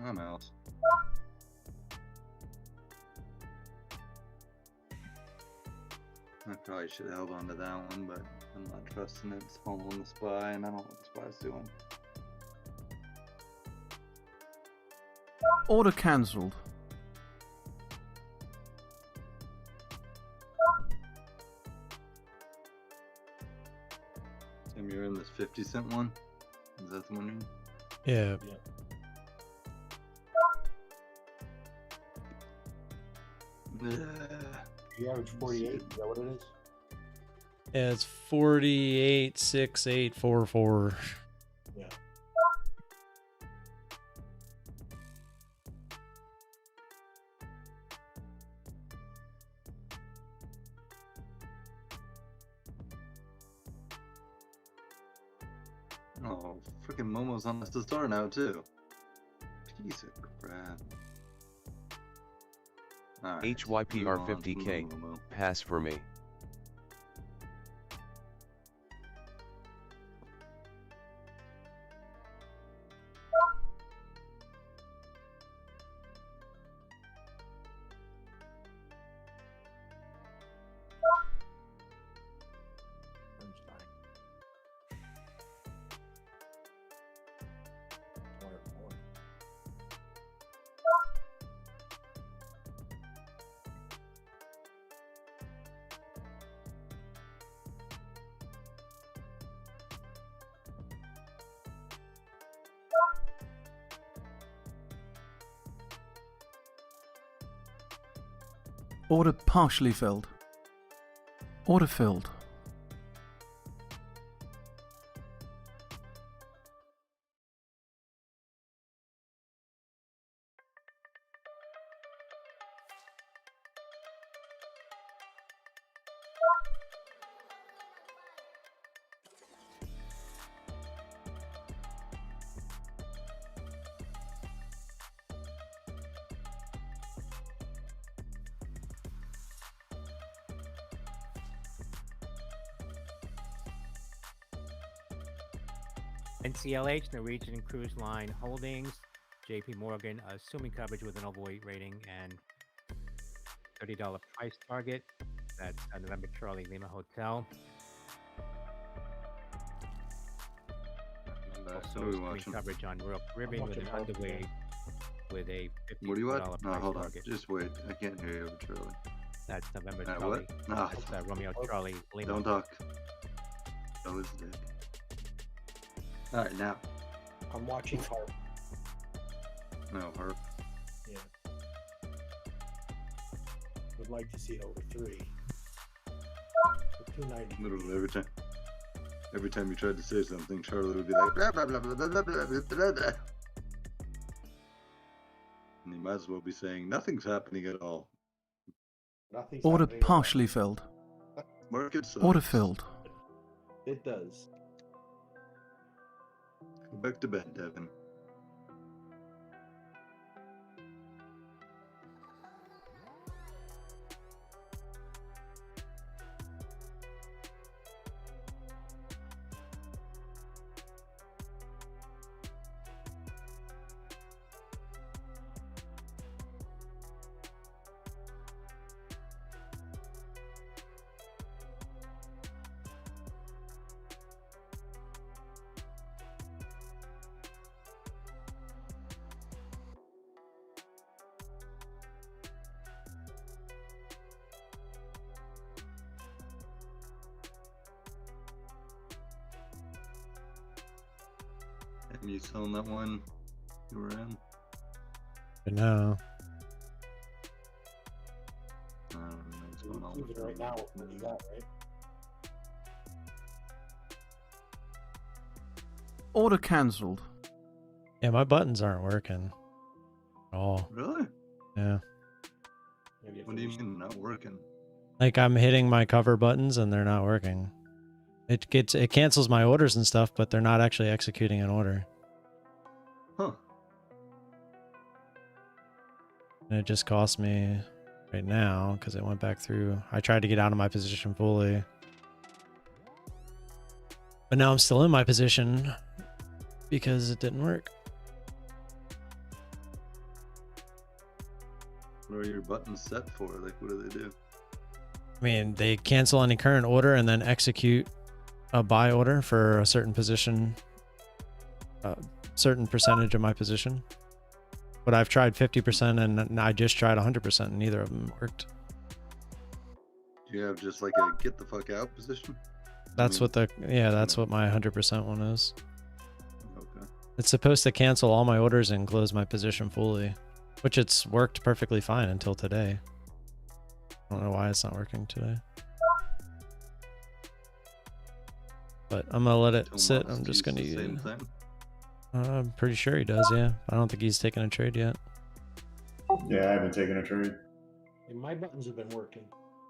I'm out. I probably should have held on to that one, but I'm not trusting it. It's following the SPY, and I don't know what the SPY's doing. Order cancelled. Tim, you're in this 50-cent one? Is that the one you're in? Yeah. You average 48. Is that what it is? Yeah, it's 48.6844. Yeah. Oh, freaking Momo's on the star now too. Piece of crap. Alright, HYPR move on, 50K. move on, Momo. Pass for me. Order partially filled. Order filled. NCLH, Norwegian Cruise Line Holdings, JP Morgan, assuming coverage with an overweight rating and $30 price target. That's November Charlie Lima Hotel. What Also are we assuming watching? coverage on Royal Caribbean with an watching underweight with a What do you $50 want? No, price hold on. target. Just wait. I can't hear you over Charlie. That's November What? Charlie. No. That's Romeo Charlie Lima. Don't talk. That was dick. Alright, now. I'm watching Harp. No, Harp. Yeah. Would like to see it over 3. For 290. Literally every time you tried to say something, Charlie would be like blah blah blah blah blah blah blah blah blah. And you might as well be saying nothing's happening at all. Nothing's Order happening at all. partially filled. Market sucks. Order filled. It does. Go back to bed, Devin. Are you selling that one you were in? But no. I don't know what's going on Moving with right that now, one. what you got, right? Order cancelled. Yeah, my buttons aren't working at all. Really? Yeah. Maybe if What do you we- mean not working? Like I'm hitting my cover buttons and they're not working. It cancels my orders and stuff, but they're not actually executing an order. Huh. And it just cost me right now because it went back through. I tried to get out of my position fully. But now I'm still in my position because it didn't work. What are your buttons set for? Like, what do they do? I mean, they cancel any current order and then execute a buy order for a certain position, a certain percentage of my position. But I've tried 50% and I just tried 100% and neither of them worked. Do you have just like a get the fuck out position? That's mean, what that's what my 100% one is. Okay. It's supposed to cancel all my orders and close my position fully, which it's worked perfectly fine until today. I don't know why it's not working today. But I'm gonna let it sit. I'm just gonna use the use. same thing. I'm pretty sure he does, yeah. I don't think he's taken a trade yet. Yeah, I haven't taken a trade. And my buttons have been working,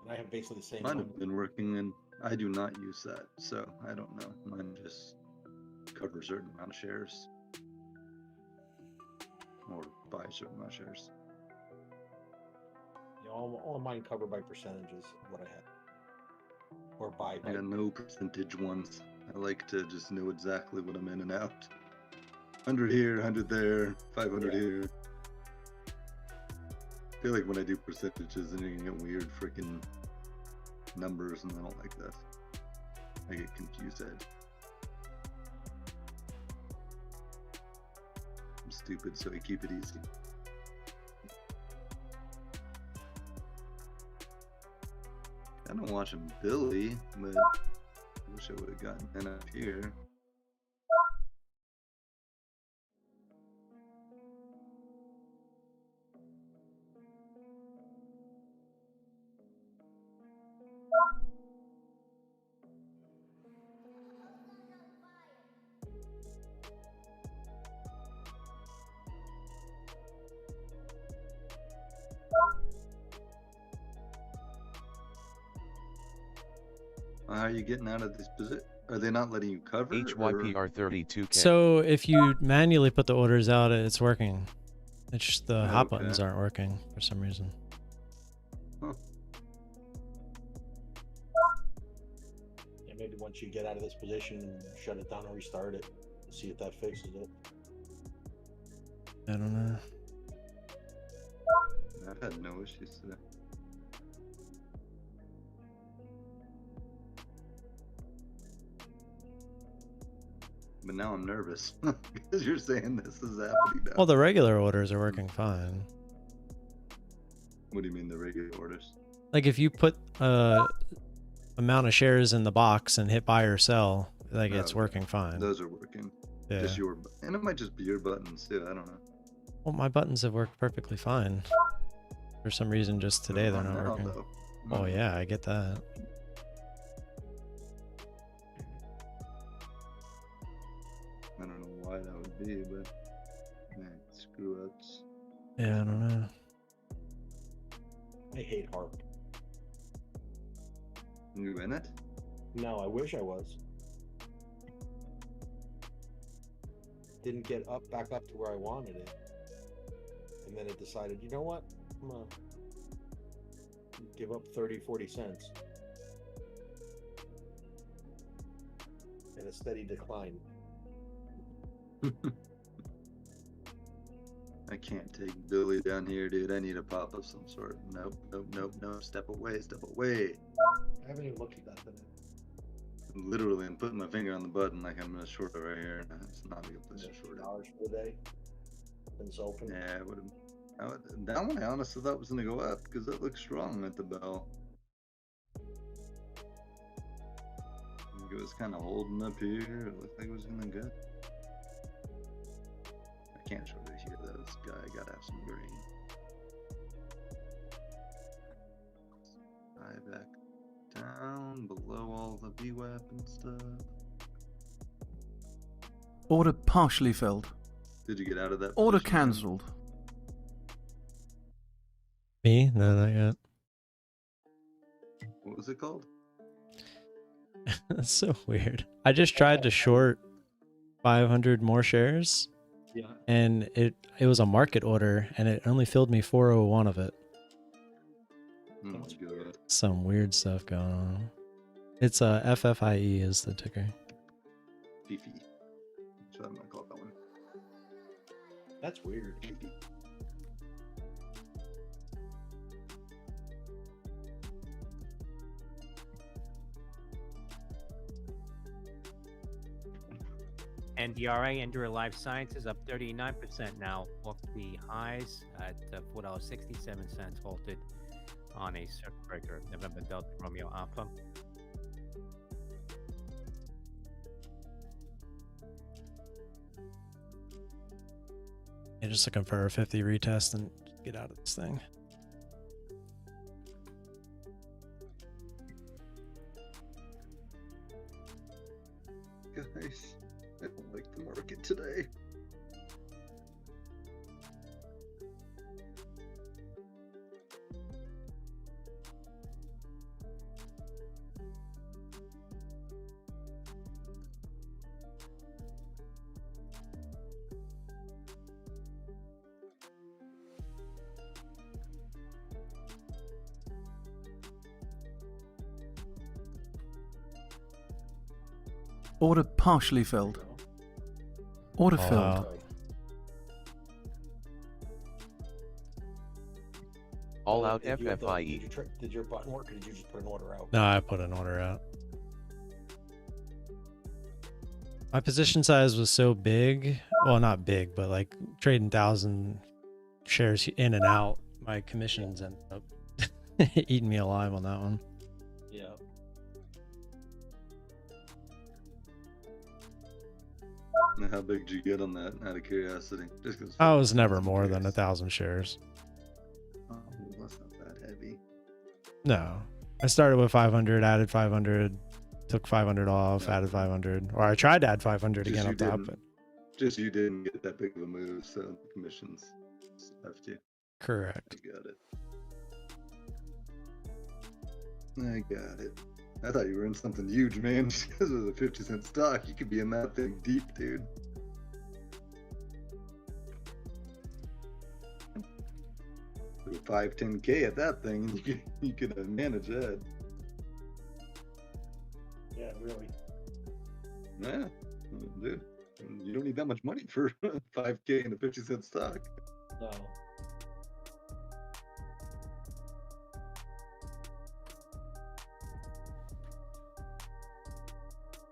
and I have basically the same Mine one. have been working, and I do not use that, so I don't know. Mine just covers a certain amount of shares, or buy a certain amount of shares. You know, all of mine covered by percentages of what I have. Or buy I by. got no percentage ones. I like to just know exactly what I'm in and out. 100 here, 100 there, 500 Yeah. here. I feel like when I do percentages, then you're gonna get weird freaking numbers, and I don't like that. I get confused. I'm stupid, so I keep it easy. I don't watch him Billy, but I wish I would have gotten in up here. How are you getting out of this position? Are they not letting you cover? HYPR 32K. So if you manually put the orders out, it's working. It's just the hot Okay. buttons aren't working for some reason. Huh. Yeah, maybe once you get out of this position, shut it down and restart it. See if that fixes it. I don't know. I've had no issues today. But now I'm nervous because you're saying this is happening now. Well, the regular orders are working fine. What do you mean the regular orders? Like if you put amount of shares in the box and hit buy or sell, like it's Okay. working fine. Those are working. Yeah. Just your, and it might just be your buttons too. I don't know. Well, my buttons have worked perfectly fine. For some reason, just today they're not now, working. though. Oh yeah, I get that. I don't know why that would be, but man, screw ups. Yeah, I don't know. I hate harp. You in it? No, I wish I was. Didn't get back up to where I wanted it. And then it decided, you know what? I'm gonna give up 30, 40 cents. And a steady decline. I can't take Billy down here, dude. I need a pop of some sort. Nope, nope, nope, nope. Step away, step away. I haven't even looked at that today. Literally, I'm putting my finger on the button like I'm gonna short it right here. It's not a good place to short it. $2 for the day. Since open. Yeah, I would have. That one I honestly thought was gonna go up because it looks strong at the bell. It was kind of holding up here. It looked like it was gonna go. can't show this here. This guy gotta have some green. Back down below all the VWAP and stuff. Order partially filled. Did you get out of that? Order position, Ken? cancelled. Me? No, not yet. What was it called? That's so weird. I just tried to short 500 more shares, Yeah. and it was a market order, and it only filled me 401 of it. Oh my god. Some weird stuff going on. It's FFIE is the ticker. Fifi. So I'm gonna call it that one. That's weird. Fifi. NDRA, Endura Life Sciences, up 39% now off the highs at $4.67, halted on a circuit breaker. November Delta Romeo Alpha. Yeah, just looking for a 50 retest and get out of this thing. Guys, I don't like the market today. Order partially filled. Order Oh, filled. wow. All out Did you have the- FFIE. Did your button work, or did you just put an order out? No, I put an order out. My position size was so big. Well, not big, but like trading 1,000 shares in and out. My commissions ended up eating me alive on that one. Yeah. Now, how big did you get on that, out of curiosity? Just 'cause I was never I'm more than curious. 1,000 shares. Oh, that's not that heavy. No, I started with 500, added 500, took 500 off, Yeah. added 500, or I tried to add 500 Just again you up top. didn't. But Just you didn't get that big of a move, so the commissions left you. correct. I got it. I got it. I thought you were in something huge, man. Just because it was a 50-cent stock, you could be in that thing deep, dude. With 5-10K at that thing, you could manage that. Yeah, really. Yeah, dude. You don't need that much money for 5K in a 50-cent stock. No.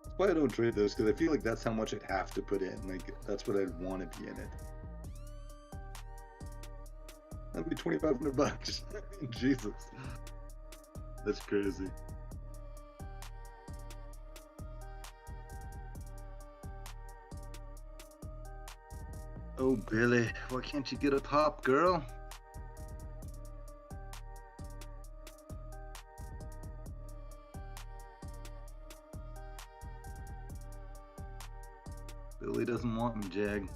That's why I don't trade those, because I feel like that's how much I'd have to put in. Like, that's what I'd want to be in it. That'd be $2,500. Jesus. That's crazy. Oh, Billy, why can't you get a pop, girl? Billy doesn't want me, Jag.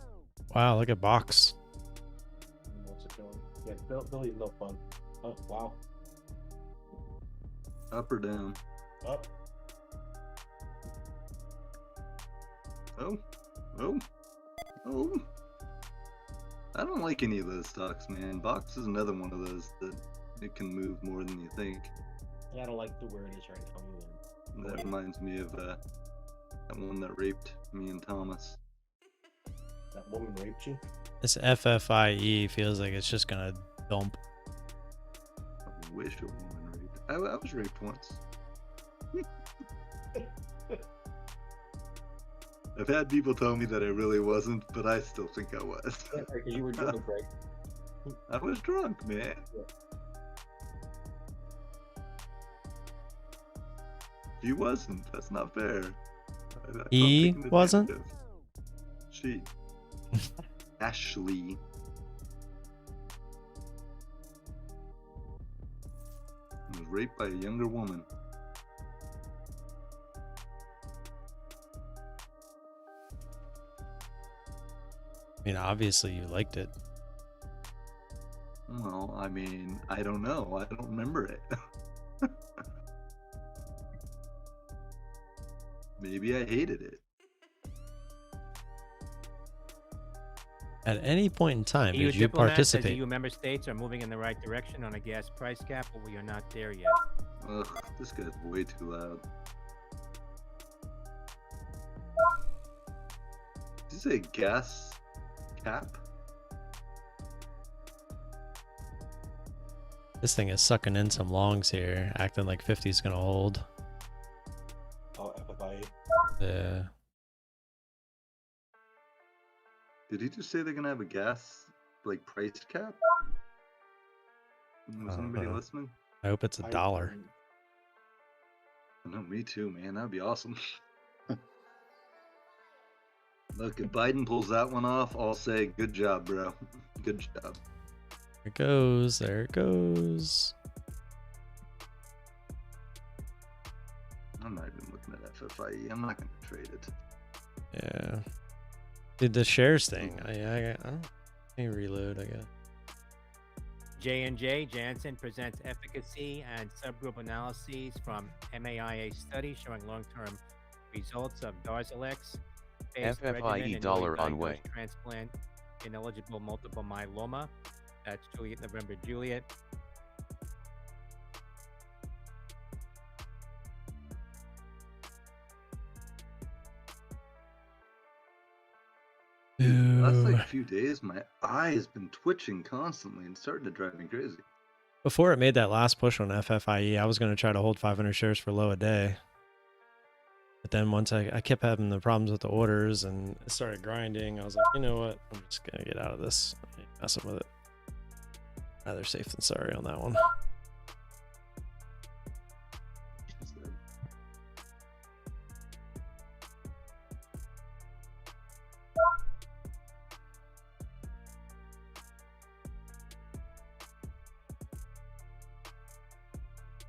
Wow, look at box. What's it doing? Yeah, Billy's no fun. Oh, wow. Up or down? Up. Oh, oh, oh. I don't like any of those stocks, man. Box is another one of those that it can move more than you think. Yeah, I don't like the where it is right now either. That reminds me of that one that raped me and Thomas. That woman raped you? This FFIE feels like it's just gonna dump. I wish a woman raped. I was raped once. I've had people tell me that I really wasn't, but I still think I was. Yeah, because you were drunk, right? I was drunk, man. He wasn't. That's not fair. I He taking wasn't? advantage of. She. Ashley. Was raped by a younger woman. I mean, obviously you liked it. Well, I mean, I don't know. I don't remember it. Maybe I hated it. At any point in time, EU did you diplomats as participate? EU member states are moving in the right direction on a gas price cap, but we are not there yet. Ugh, this guy's way too loud. Did you say gas cap? This thing is sucking in some longs here, acting like 50 is gonna hold. Oh, FFIE. Yeah. Did he just say they're gonna have a gas like price cap? Was anybody listening? I hope it's $1. No, me too, man. That'd be awesome. Look, if Biden pulls that one off, I'll say good job, bro. Good job. There it goes. There it goes. I'm not even looking at FFIE. I'm not gonna trade it. Yeah. Dude, the shares thing. I don't. Let me reload. I guess. J&J Janssen presents efficacy and subgroup analyses from MAIA study showing long-term results of Darzalex based regimen FFIE in dollar newly on way. diagnosed transplant ineligible multiple myeloma. That's Juliet November Juliet. Dude, last Ooh. like few days, my eye has been twitching constantly and starting to drive me crazy. Before it made that last push on FFIE, I was going to try to hold 500 shares for low a day. But then once I kept having the problems with the orders and it started grinding, I was like, you know what? I'm just going to get out of this. I ain't messing with it. Rather safe than sorry on that one.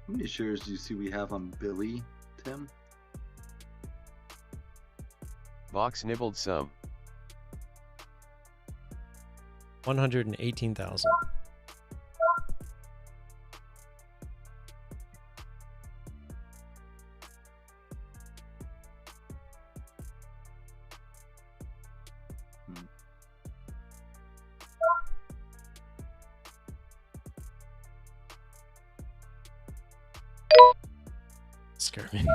How many shares do you see we have on Billy, Tim? Box nibbled some. 118,000. Scare me.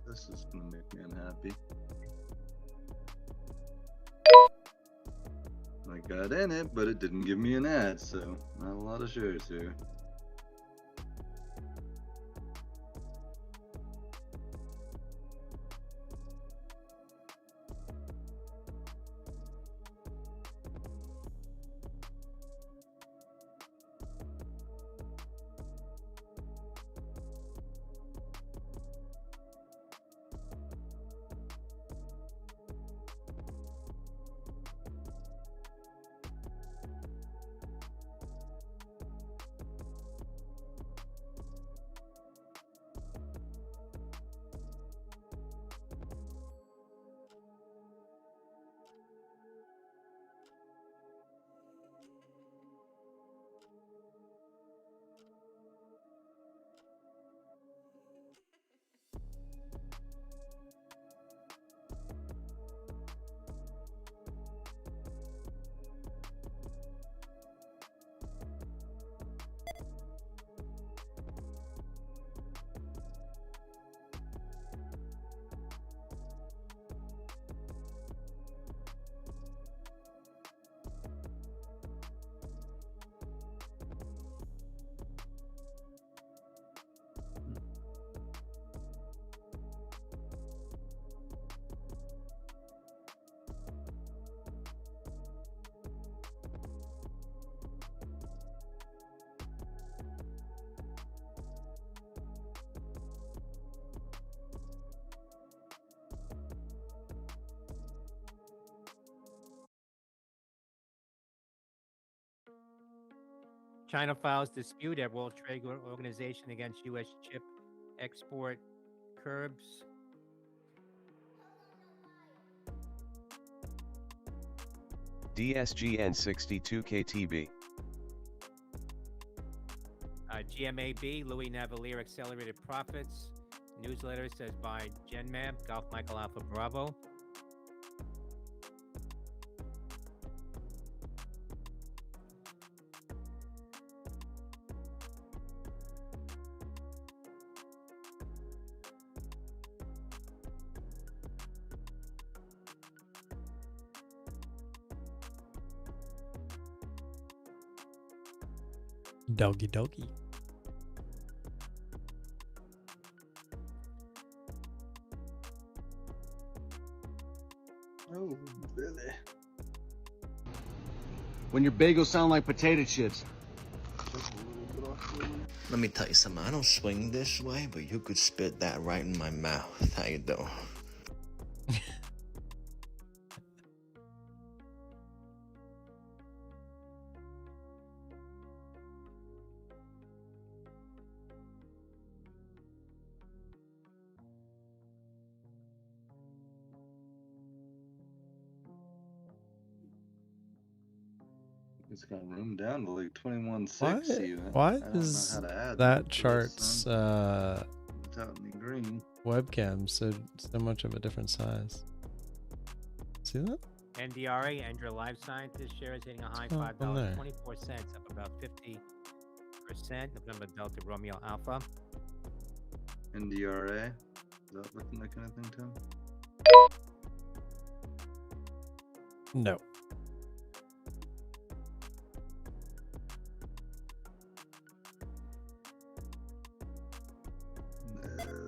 This is gonna make me unhappy. I got in it, but it didn't give me an ad, so not a lot of shares here. China files dispute at World Trade Organization against U.S. chip export curbs. DSGN 62 KTB. GMAB, Louis Navalier accelerated profits. Newsletter says by GenMab, Golf Michael Alpha Bravo. Doggy doggy. Oh, really? When your bagels sound like potato chips. Let me tell you something. I don't swing this way, but you could spit that right in my mouth. How you doing? It's got room down to like 21.6 even. Why I don't is know how to add that to this, chart's son. It's out in the green. webcam so much of a different size? See that? NDRA, Andrew Life Sciences shares hitting a high What's going on there? $5.24, up about 50%. November Delta Romeo Alpha. NDRA. Is that looking like anything to him? No.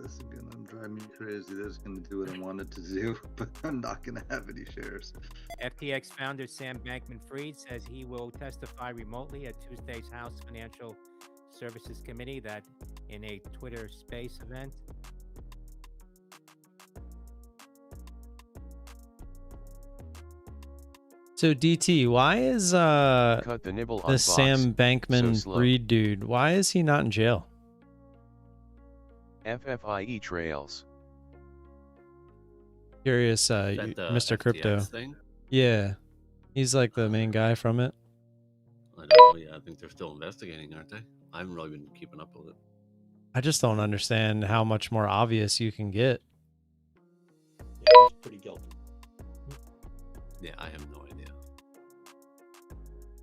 This is gonna drive me crazy. That's gonna do what I wanted to do, but I'm not gonna have any shares. FTX founder Sam Bankman-Fried says he will testify remotely at Tuesday's House Financial Services Committee, that in a Twitter Space event. So DT, why is Cut the nibble on this box. Sam So Bankman slow. Fried dude? Why is he not in jail? FFIE trails. Curious, That the Mr. Crypto. FTX thing? Yeah, he's like the main guy from it. I don't know. Yeah, I think they're still investigating, aren't they? I haven't really been keeping up with it. I just don't understand how much more obvious you can get. Yeah, he's pretty guilty. Yeah, I have no idea.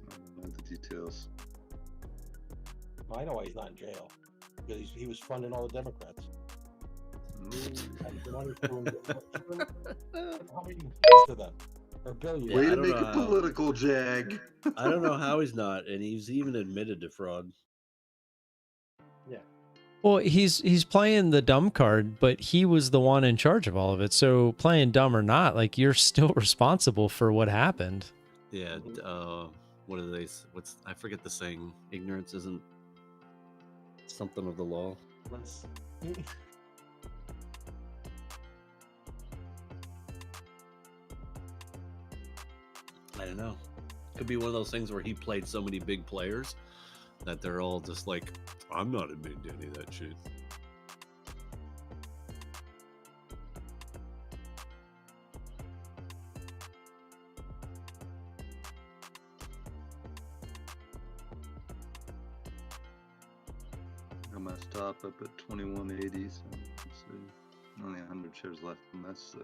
I don't know the details. Well, I know why he's not in jail. Because he was funding all the Democrats. How many to them? Or billion? Yeah, Way I to don't make know a how- political jag. I don't know how he's not, and he's even admitted to fraud. Yeah. Well, he's playing the dumb card, but he was the one in charge of all of it. So playing dumb or not, like, you're still responsible for what happened. Yeah. What are they? What's I forget the saying? Ignorance isn't something of the law. Let's. I don't know. Could be one of those things where he played so many big players that they're all just like, I'm not admitting to any of that shit. I got my stop up at 21.80, so let's see. Only 100 shares left, and that's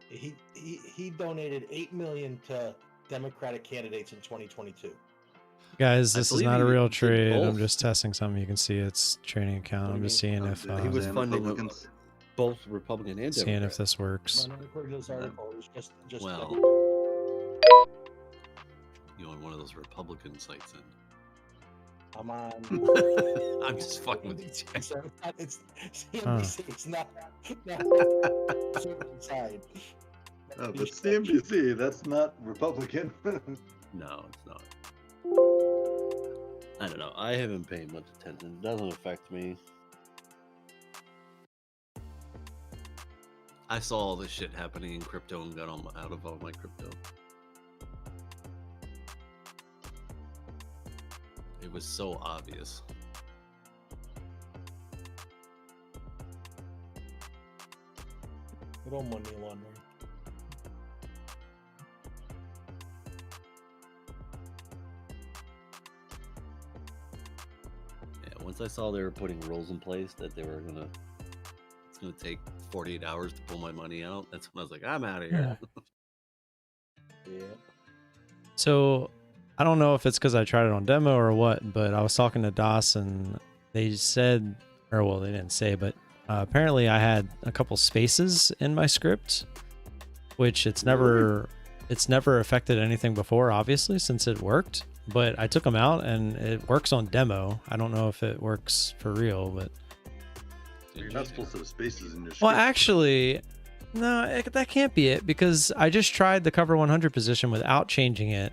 He donated $8 million to Democratic candidates in 2022. Guys, I this is believe not a he real did trade. I'm both. just testing something. You can see it's trading account. What do I'm you just mean? seeing if did He was and funding Republicans. both Republican and seeing if Democrat. this works. No, not according to this article. It was just Well, you on one of those Republican sites, then? I'm on. I'm just fucking with you, Jack. So it's CNBC. It's not certain side. Oh, but CNBC, that's not Republican. No, it's not. I don't know. I haven't paid much attention. It doesn't affect me. I saw all this shit happening in crypto and got out of all my crypto. was so obvious. Good old money laundering. Yeah, once I saw they were putting rules in place that it's gonna take 48 hours to pull my money out, that's when I was like, I'm out of here. Yeah. So I don't know if it's because I tried it on demo or what, but I was talking to DOS and they said, or well, they didn't say, but apparently I had a couple spaces in my script, which it's never affected anything before, obviously, since it worked. But I took them out and it works on demo. I don't know if it works for real, but You're not supposed to have spaces in your script. well, actually, no, that can't be it because I just tried the cover 100 position without changing it,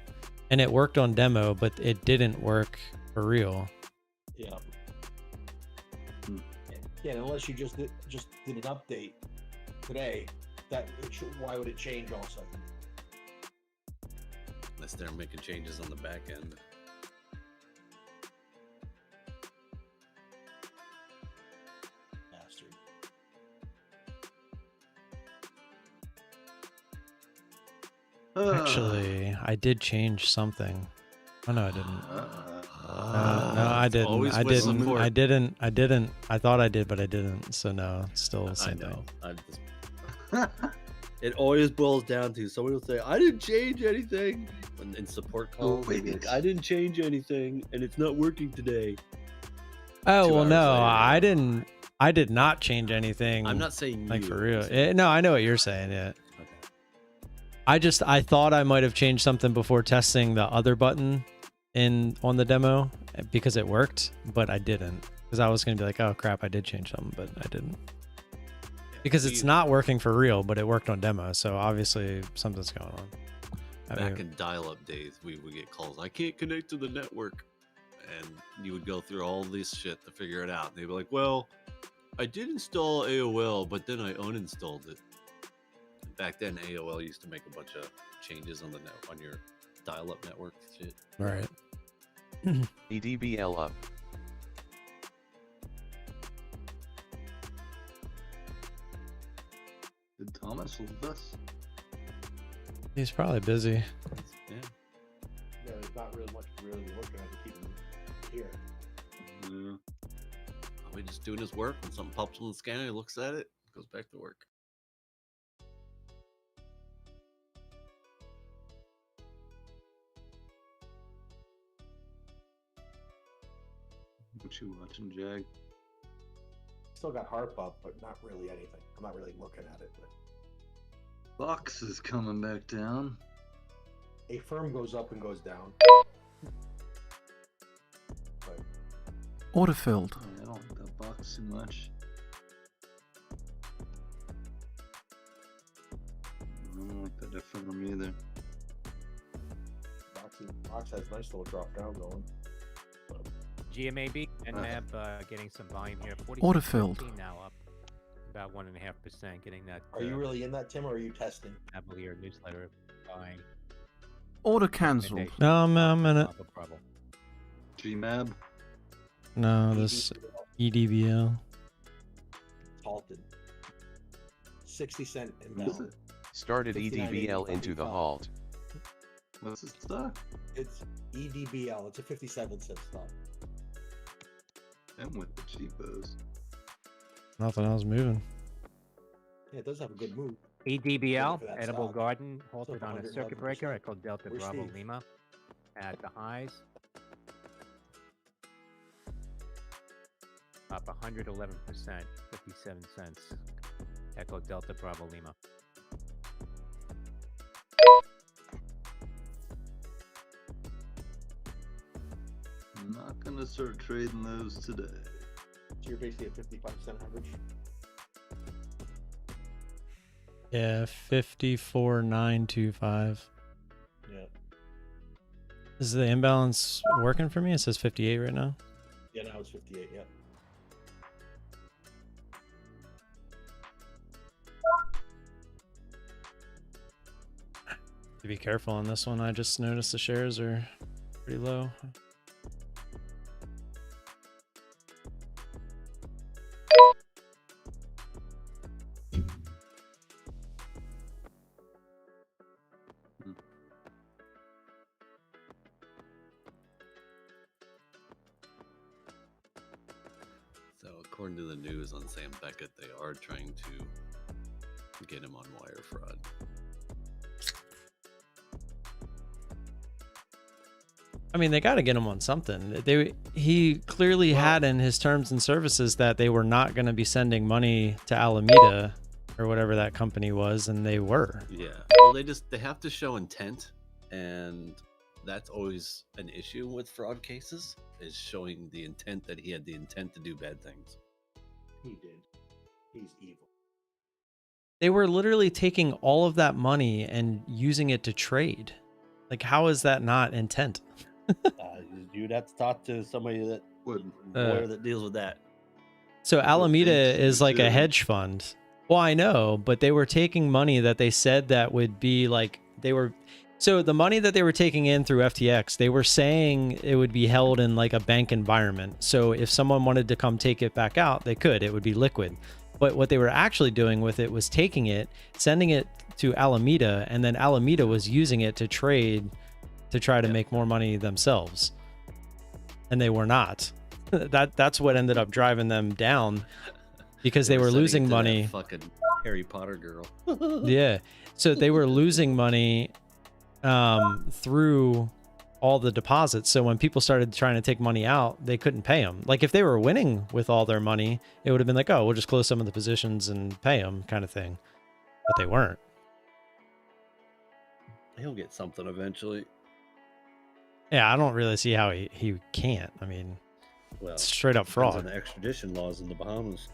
and it worked on demo, but it didn't work for real. Yeah. Yeah, and unless you just did an update today, why would it change all of a sudden? Unless they're making changes on the back end. Bastard. Actually, I did change something. Oh no, I didn't. No, I didn't. always I with didn't. support. I didn't. I didn't. I thought I did, but I didn't. So no, it's still the I same know. thing. It always boils down to somebody will say, I didn't change anything. In support calls, they'll be like, I didn't change anything and it's not working today. Oh 2 well, hours no, later, I didn't. I did not change anything. I'm not saying like you, for I'm real. saying- No, I know what you're saying. Yeah. Okay. I thought I might have changed something before testing the other button on the demo because it worked, but I didn't. Because I was gonna be like, oh crap, I did change something, but I didn't. Because it's not working for real, but it worked on demo, so obviously something's going on. Back in dial-up days, we would get calls. I can't connect to the network, and you would go through all this shit to figure it out. And they'd be like, "Well, I did install AOL, but then I uninstalled it." Back then, AOL used to make a bunch of changes on your dial-up network shit. Right. EDBL up. Did Thomas leave us? He's probably busy. Yeah. Yeah, there's not really much really working on to keep him here. We just doing his work. When something pops on the scanner, he looks at it, goes back to work. What you watching, Jag? Still got harp up, but not really anything. I'm not really looking at it. But Box is coming back down. a firm goes up and goes down. But Order filled. Yeah, I don't like that box too much. I don't like that firm either. Box has nice little drop down going. GMAB and MAB getting some volume here. Order filled. 46.15 now up about 1.5%. Getting that. Are you really in that, Tim, or are you testing? Cavalier newsletter buying. Order cancelled. No, I'm in it. GMAB. No, this EDBL. Halted. 60-cent What is inbound. it? Started EDBL into the halt. What's this stock? It's EDBL. It's a 57-cent stock. I'm with the cheapos. Nothing else moving. Yeah, it does have a good move. EDBL, For that Edible stock. Garden, It's halted up on a circuit 111%. breaker. I called Delta Where's Bravo Steve? Lima at the highs. Up 111%, 57 cents. Echo Delta Bravo Lima. I'm not gonna start trading those today. So you're basically at 55% average. Yeah, 54,925. Yeah. Is the imbalance working for me? It says 58 right now. Yeah, now it's 58. Yeah. To be careful on this one. I just noticed the shares are pretty low. According to the news on Sam Beckett, they are trying to get him on wire fraud. I mean, they got to get him on something. He clearly had in his terms and services that they were not going to be sending money to Alameda or whatever that company was, and they were. Yeah. Well, they have to show intent, and that's always an issue with fraud cases, is showing the intent that he had the intent to do bad things. He did. He's evil. They were literally taking all of that money and using it to trade. Like, how is that not intent? You'd have to talk to somebody that lawyer that deals with that. So Alameda is like a hedge fund. Well, I know, but they were taking money that they said that would be like so the money that they were taking in through FTX, they were saying it would be held in like a bank environment. So if someone wanted to come take it back out, they could. It would be liquid. But what they were actually doing with it was taking it, sending it to Alameda, and then Alameda was using it to trade to try to make more money themselves. And they were not. That's what ended up driving them down, because they were losing money. Fucking Harry Potter girl. Yeah. So they were losing money through all the deposits. So when people started trying to take money out, they couldn't pay them. Like if they were winning with all their money, it would have been like, oh, we'll just close some of the positions and pay them kind of thing. But they weren't. He'll get something eventually. Yeah, I don't really see how he can't. I mean, well, straight up fraud. On the extradition laws in the Bahamas.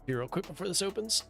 Be real quick before this opens.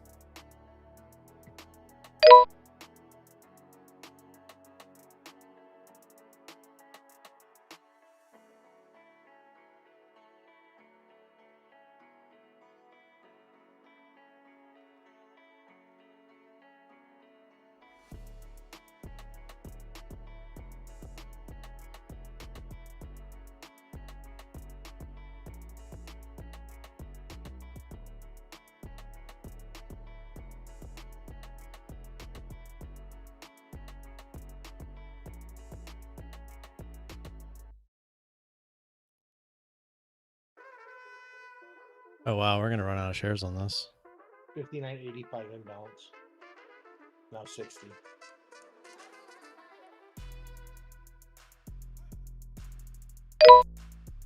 Oh wow, we're gonna run out of shares on this. 59.85 imbalance. Now 60.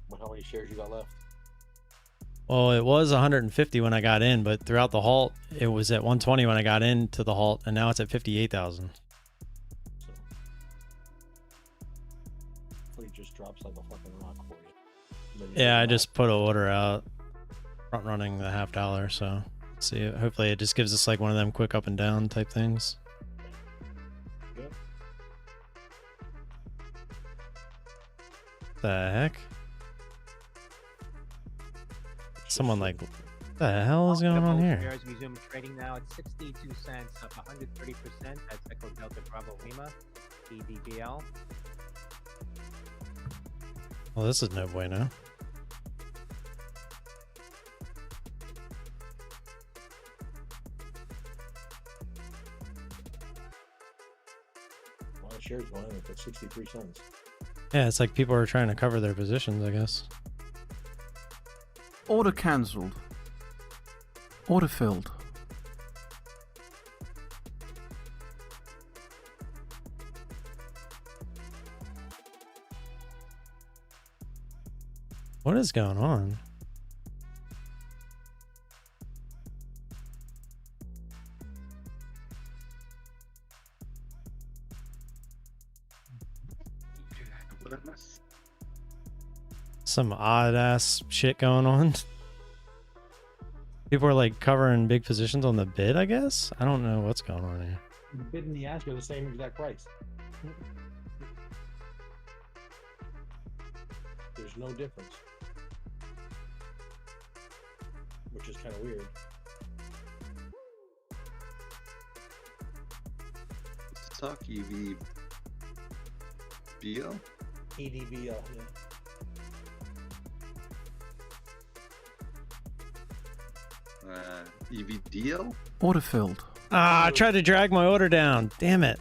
Well, how many shares you got left? Well, it was 150 when I got in, but throughout the halt, it was at 120 when I got into the halt, and now it's at 58,000. So, hopefully it just drops like a fucking rock for you. Yeah, I just put an order out, front running the $50. So see, hopefully it just gives us like one of them quick up and down type things. Yep. The heck? Someone like, what the hell is going on here? Shares resume trading now at 62 cents, up 130%. That's Echo Delta Bravo Lima, EDBL. Well, this is no bueno. A lot of shares going in at 63 cents. Yeah, it's like people are trying to cover their positions, I guess. Order cancelled. Order filled. What is going on? Some odd ass shit going on. People are like covering big positions on the bid, I guess. I don't know what's going on here. The bid and the ask are the same exact price. There's no difference, which is kind of weird. stock? EVBO? EDBO, yeah. EVDO? Order filled. Ah, I tried to drag my order down. Damn it.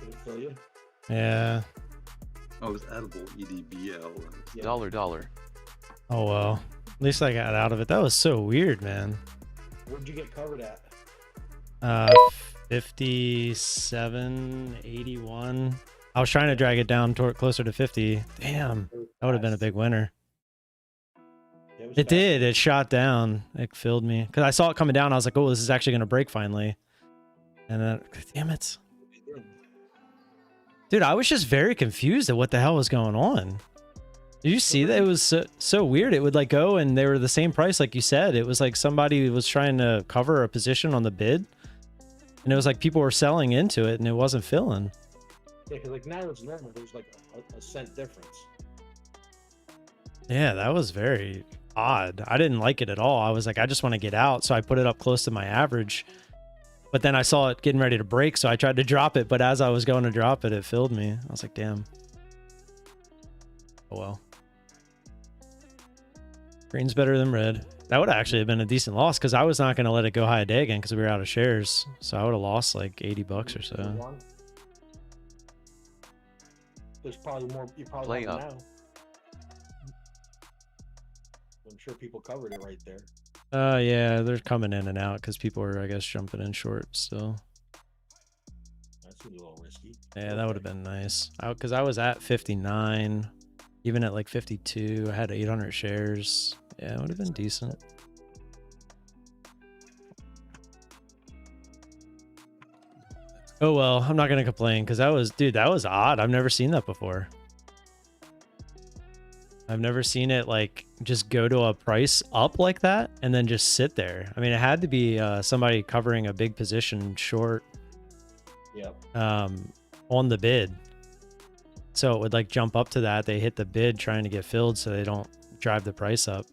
Did it kill you? Yeah. Oh, it was edible. EDBL. Yeah. $. Oh well. At least I got out of it. That was so weird, man. Where'd you get covered at? 57.81. I was trying to drag it down toward closer to 50. Damn. That would have been a big winner. Yeah, It did. It shot down. It filled me. Because I saw it coming down. I was like, oh, this is actually going to break finally. And then, damn it. Dude, I was just very confused at what the hell was going on. Did you see that? It was so weird. It would like go and they were the same price like you said. It was like somebody was trying to cover a position on the bid. And it was like people were selling into it and it wasn't filling. Yeah, because like now it's normal. There's like a cent difference. Yeah, that was very odd. I didn't like it at all. I was like, I just want to get out. So I put it up close to my average. But then I saw it getting ready to break. So I tried to drop it. But as I was going to drop it, it filled me. I was like, damn. Oh, well. Green's better than red. That would actually have been a decent loss because I was not going to let it go high a day again because we were out of shares. So I would have lost like $80 or so. There's probably more. You probably Play have up. now. I'm sure people covered it right there. Yeah, they're coming in and out because people are, I guess, jumping in short still. That's a little risky. Yeah, that would have been nice. Because I was at 59, even at like 52. I had 800 shares. Yeah, it would have been decent. Oh well, I'm not gonna complain because that was, dude, that was odd. I've never seen that before. I've never seen it like just go to a price up like that and then just sit there. I mean, it had to be somebody covering a big position short. Yep. On the bid. So it would like jump up to that. They hit the bid trying to get filled so they don't drive the price up.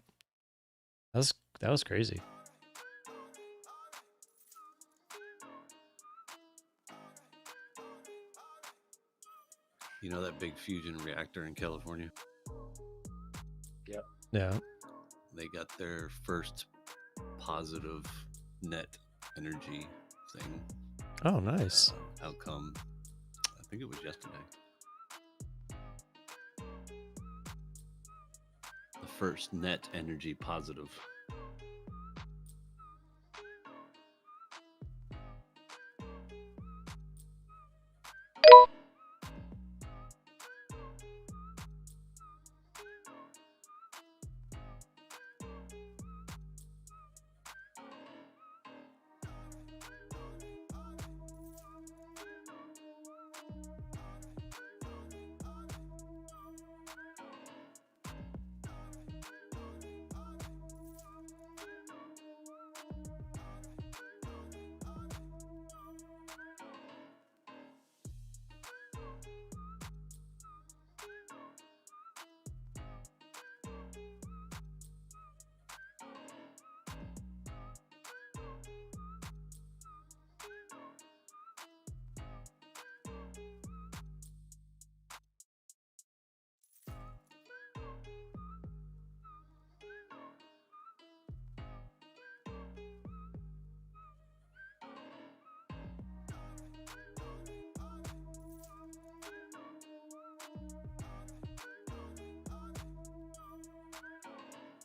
That was crazy. You know that big fusion reactor in California? Yep. Yeah. They got their first positive net energy thing. Oh, nice. Outcome. I think it was yesterday. The first net energy positive.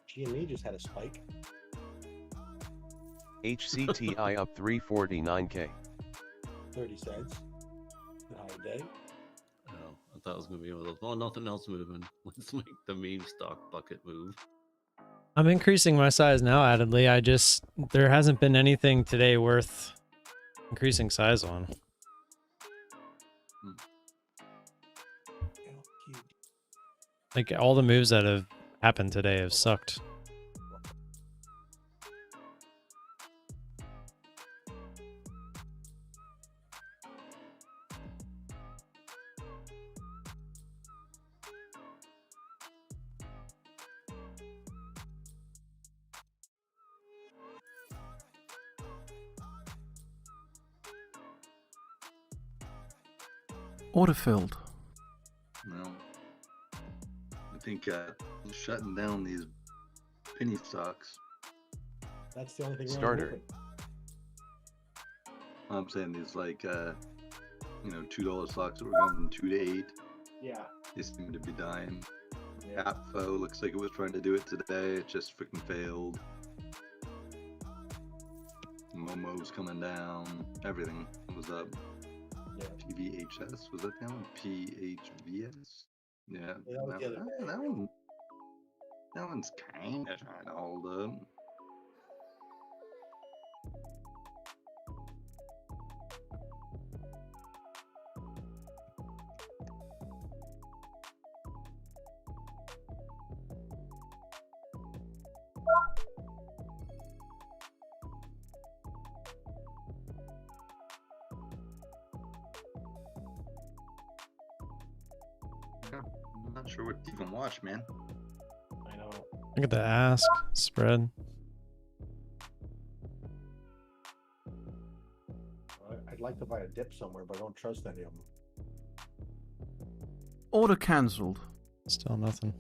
GME just had a spike. HCTI up 349k. 30 cents. Not a day. Oh, I thought it was going to be one of those. Oh, nothing else would have been. Let's make the meme stock bucket move. I'm increasing my size now, addedly. There hasn't been anything today worth increasing size on. Like all the moves that have happened today have sucked. Autofilled. Well, I think shutting down these penny stocks. That's the only thing. Starter. Really I'm saying these like $2 stocks that were going from 2 to 8. yeah. They seem to be dying. Yeah. Capfo looks like it was trying to do it today. It just freaking failed. Momo's coming down. Everything was up. Yeah. PVHS, was that the one? PHVS? Yeah. Yeah, that was the other day. That one's kind of trying to hold up. Yeah, I'm not sure what to even watch, man. I know. Look at the ask spread. I'd like to buy a dip somewhere, but I don't trust any of them. Order cancelled. Still nothing.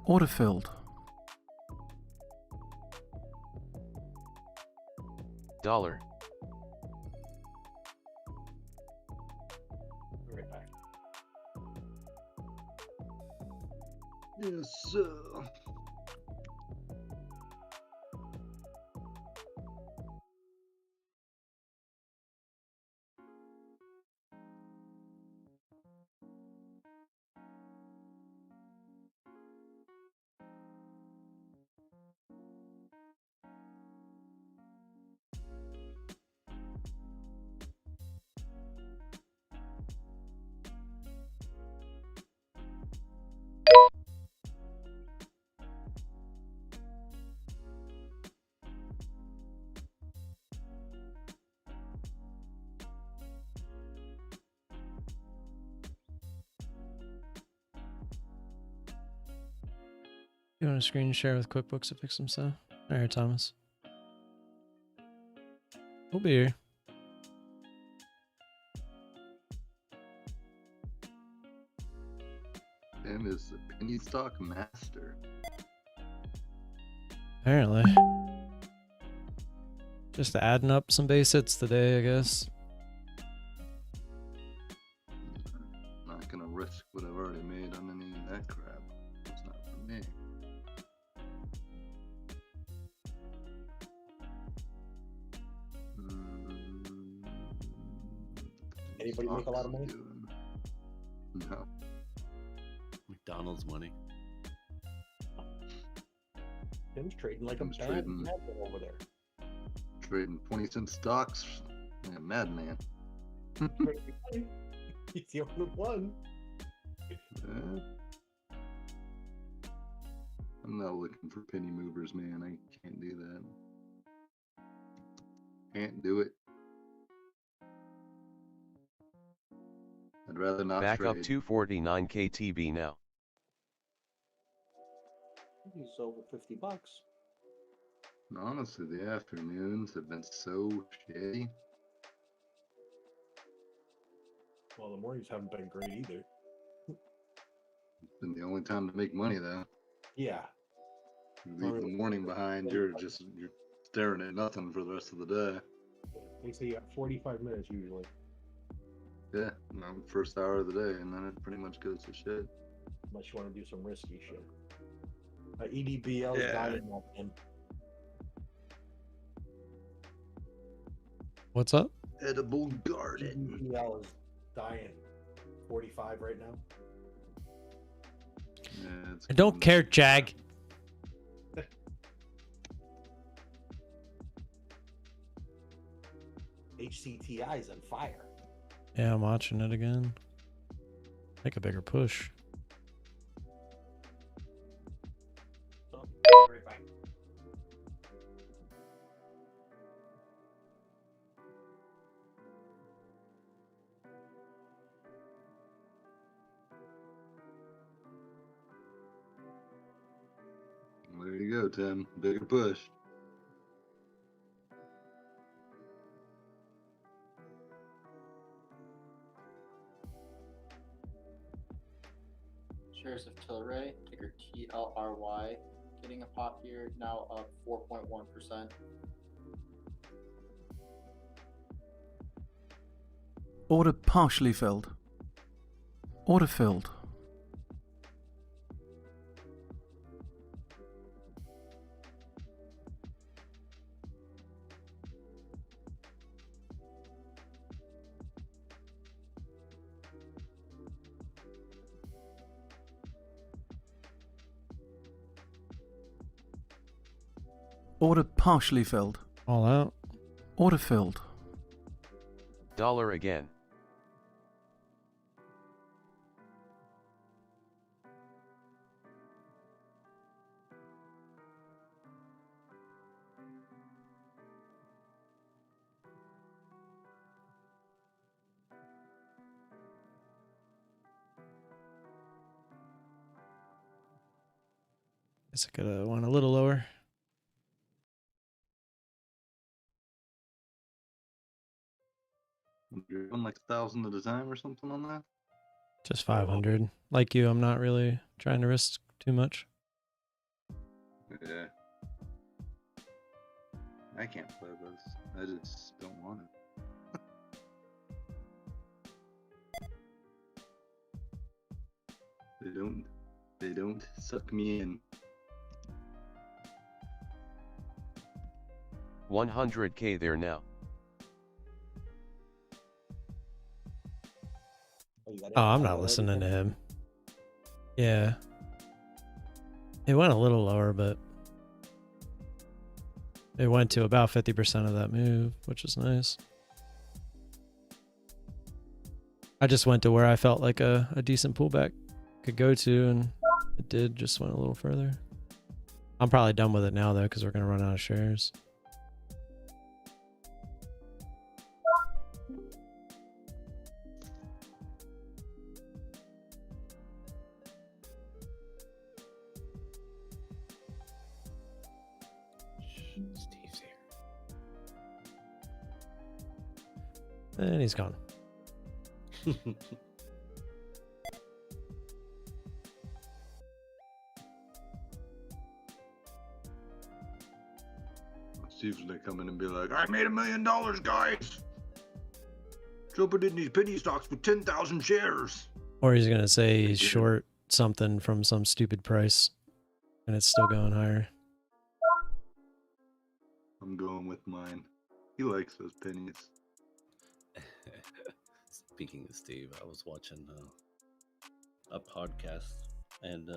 Autofilled. Dollar. Be right back. Yes, sir. You want to screen share with QuickBooks to fix some stuff? All right, Thomas. We'll be here. And is the penny stock master. Apparently. Just adding up some base hits today, I guess. Not gonna risk what I've already made on any of that crap. It's not for me. Anybody make a lot of money? No. McDonald's money. Tim's trading like Tim's a trading. madman over there. Trading 20-cent stocks. Yeah, madman. He's the only one. Yeah. I'm not looking for penny movers, man. I can't do that. Can't do it. I'd rather not Back trade. up 249 KTB now. He's over $50. Honestly, the afternoons have been so shitty. Well, the mornings haven't been great either. It's been the only time to make money, though. Yeah. You leave the morning behind, you're staring at nothing for the rest of the day. They say you have 45 minutes usually. Yeah, first hour of the day, and then it pretty much goes to shit. Unless you want to do some risky shit. EDBL is dying off him. What's up? Edible garden. EDBL is dying. 45 right now. Yeah, it's I don't care, Jag. HCTI is on fire. Yeah, I'm watching it again. Make a bigger push. Right back. Tim. Bigger push. Shares of Tilray, ticker TLRY, getting a pop here, now up 4.1%. Order partially filled. Order filled. Order partially filled. All out. Order filled. Dollar again. Guess I could have went a little lower. You're doing like 1,000 at a time or something on that? Just 500. Like you, I'm not really trying to risk too much. Yeah. I can't play this. I just don't want it. They don't suck me in. 100K there now. Oh, I'm not listening to him. Yeah. It went a little lower, but it went to about 50% of that move, which is nice. I just went to where I felt like a decent pullback could go to, and it did, just went a little further. I'm probably done with it now, though, because we're going to run out of shares. Steve's here. And he's gone. Steve's gonna come in and be like, I made $1 million, guys! Jumping in these penny stocks with 10,000 shares. Or he's going to say he's short something from some stupid price, and it's still going higher. I'm going with mine. He likes those pennies. Speaking of Steve, I was watching a podcast, and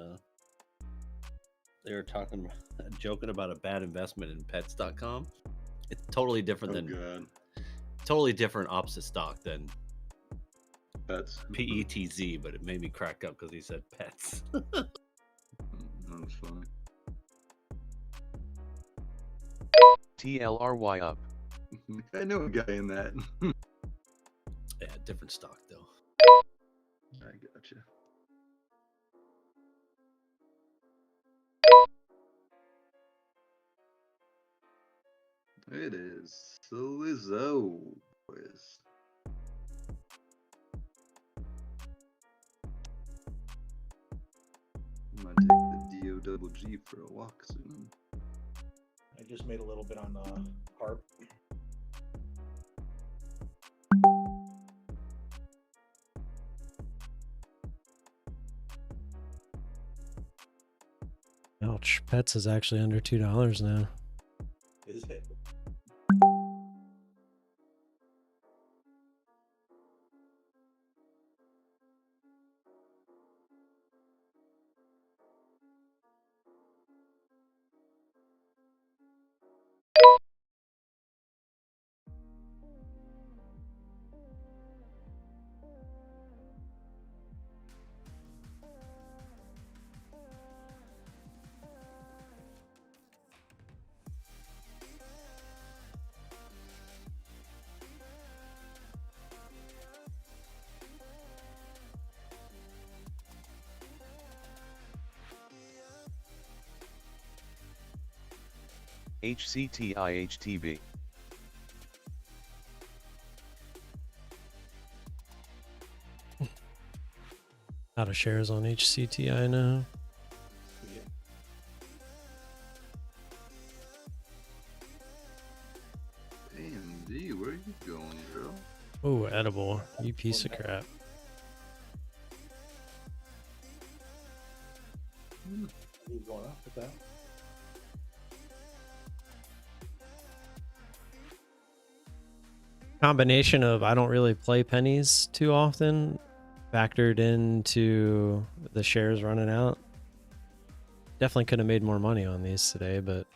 they were talking, joking about a bad investment in Pets.com. It's totally different totally different opposite stock than Pets. PETZ, but it made me crack up because he said pets. That was funny. TLRY up. I know a guy in that. Yeah, different stock though. I gotcha. It is Lizzo, boys. I'm gonna take the DO-double-G for a walk soon. I just made a little bit on harp. Ouch. Pets is actually under $2 now. Is it? HCTIHTB. Out of shares on HCTI now. AMD, where are you going, girl? Oh, edible. You piece of crap. He's going up with that. Combination of I don't really play pennies too often, factored into the shares running out. Definitely could have made more money on these today, but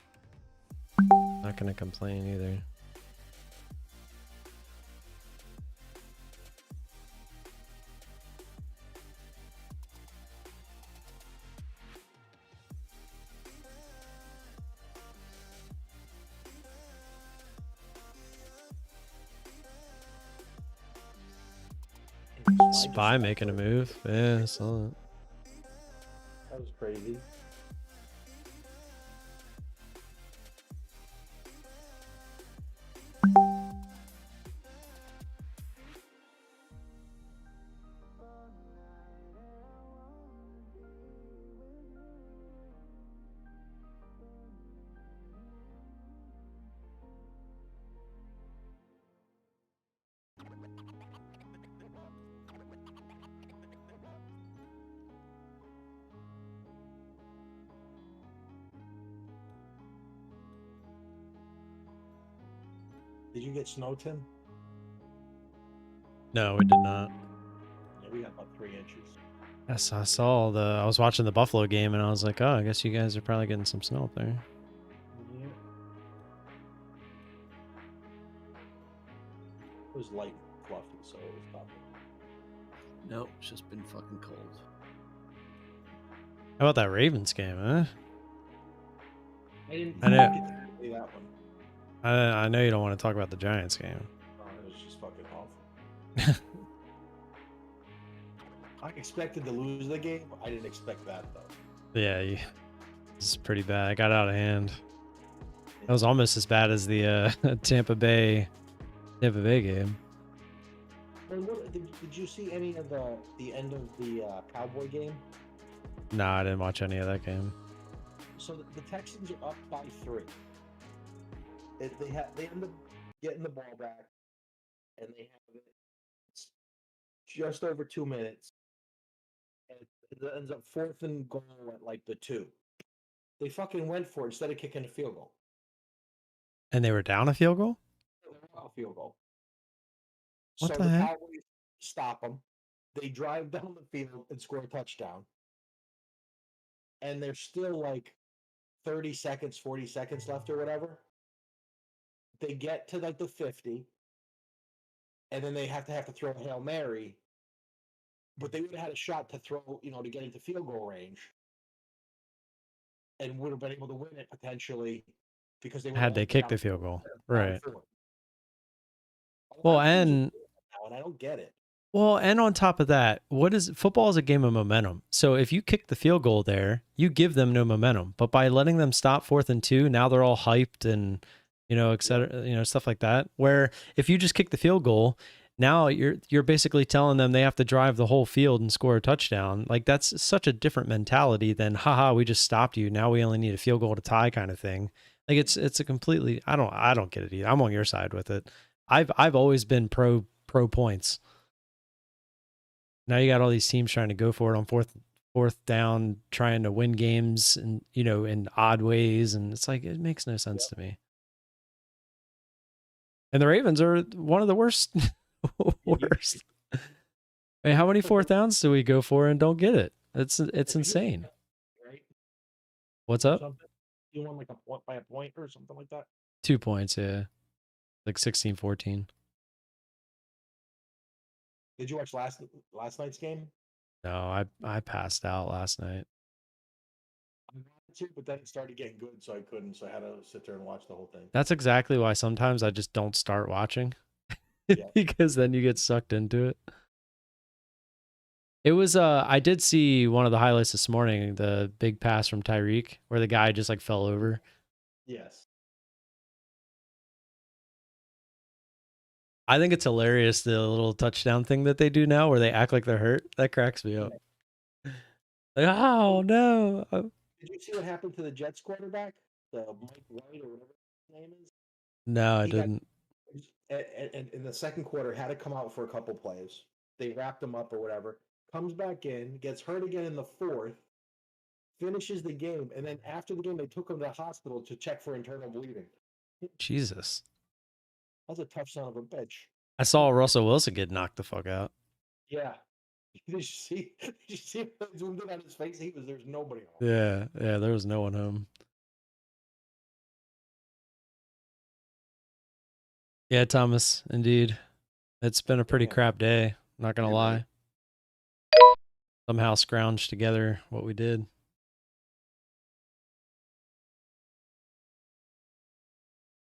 not gonna complain either. Spy making a move. Yeah, I saw it. That was crazy. Did you get snow, Tim? No, we did not. Yeah, we got about 3 inches. Yes, I saw I was watching the Buffalo game and I was like, oh, I guess you guys are probably getting some snow up there. Yeah. It was light and fluffy, so it was probably. Nope, it's just been fucking cold. How about that Ravens game, huh? I know. get to play that one. I know you don't want to talk about the Giants game. Oh, it was just fucking awful. I expected to lose the game. I didn't expect that though. Yeah, it's pretty bad. I got out of hand. That was almost as bad as the Tampa Bay game. Did you see any of the end of the Cowboy game? No, I didn't watch any of that game. So the Texans are up by 3. They end up getting the ball back, and they have it. It's just over 2 minutes, and it ends up 4th and goal at like the 2. They fucking went for it instead of kicking a field goal. And they were down a field goal? A field goal. What So the heck? Cowboys stop them. They drive down the field and score a touchdown. And there's still like 30 seconds, 40 seconds left or whatever. They get to like the 50. And then they have to throw a Hail Mary. But they would have had a shot to throw, to get into field goal range. And would have been able to win it potentially because they Had they kicked the field goal. Right. Well, and I don't get it. Well, and on top of that, football is a game of momentum. So if you kick the field goal there, you give them no momentum. But by letting them stop 4th and 2, now they're all hyped and, et cetera, stuff like that. Where if you just kick the field goal, now you're basically telling them they have to drive the whole field and score a touchdown. Like that's such a different mentality than, haha, we just stopped you. Now we only need a field goal to tie kind of thing. Like it's a completely, I don't get it either. I'm on your side with it. I've always been pro points. Now you got all these teams trying to go for it on fourth down, trying to win games and in odd ways, and it's like it makes no sense to me. And the Ravens are one of the worst. worst. I mean, how many 4th downs do we go for and don't get it? It's insane. Right? What's up? You won like by a point or something like that? 2 points, yeah. Like 16-14. Did you watch last night's game? No, I passed out last night. I wanted to, but then it started getting good, so I couldn't. So I had to sit there and watch the whole thing. That's exactly why sometimes I just don't start watching. Because then you get sucked into it. It was I did see one of the highlights this morning, the big pass from Tyreek where the guy just like fell over. Yes. I think it's hilarious, the little touchdown thing that they do now where they act like they're hurt. That cracks me up. Like, oh, no. Did you see what happened to the Jets quarterback? The Mike White or whatever his name is? No, I He got, didn't. and in the second quarter, had to come out for a couple plays. They wrapped him up or whatever. Comes back in, gets hurt again in the fourth, finishes the game, and then after the game, they took him to the hospital to check for internal bleeding. Jesus. That's a tough son of a bitch. I saw Russell Wilson get knocked the fuck out. Yeah. Did you see? Did you see when they zoomed in on his face? There's nobody home. Yeah, there was no one home. Yeah, Thomas, indeed. It's been a pretty crap day, not gonna lie. Somehow scrounged together what we did.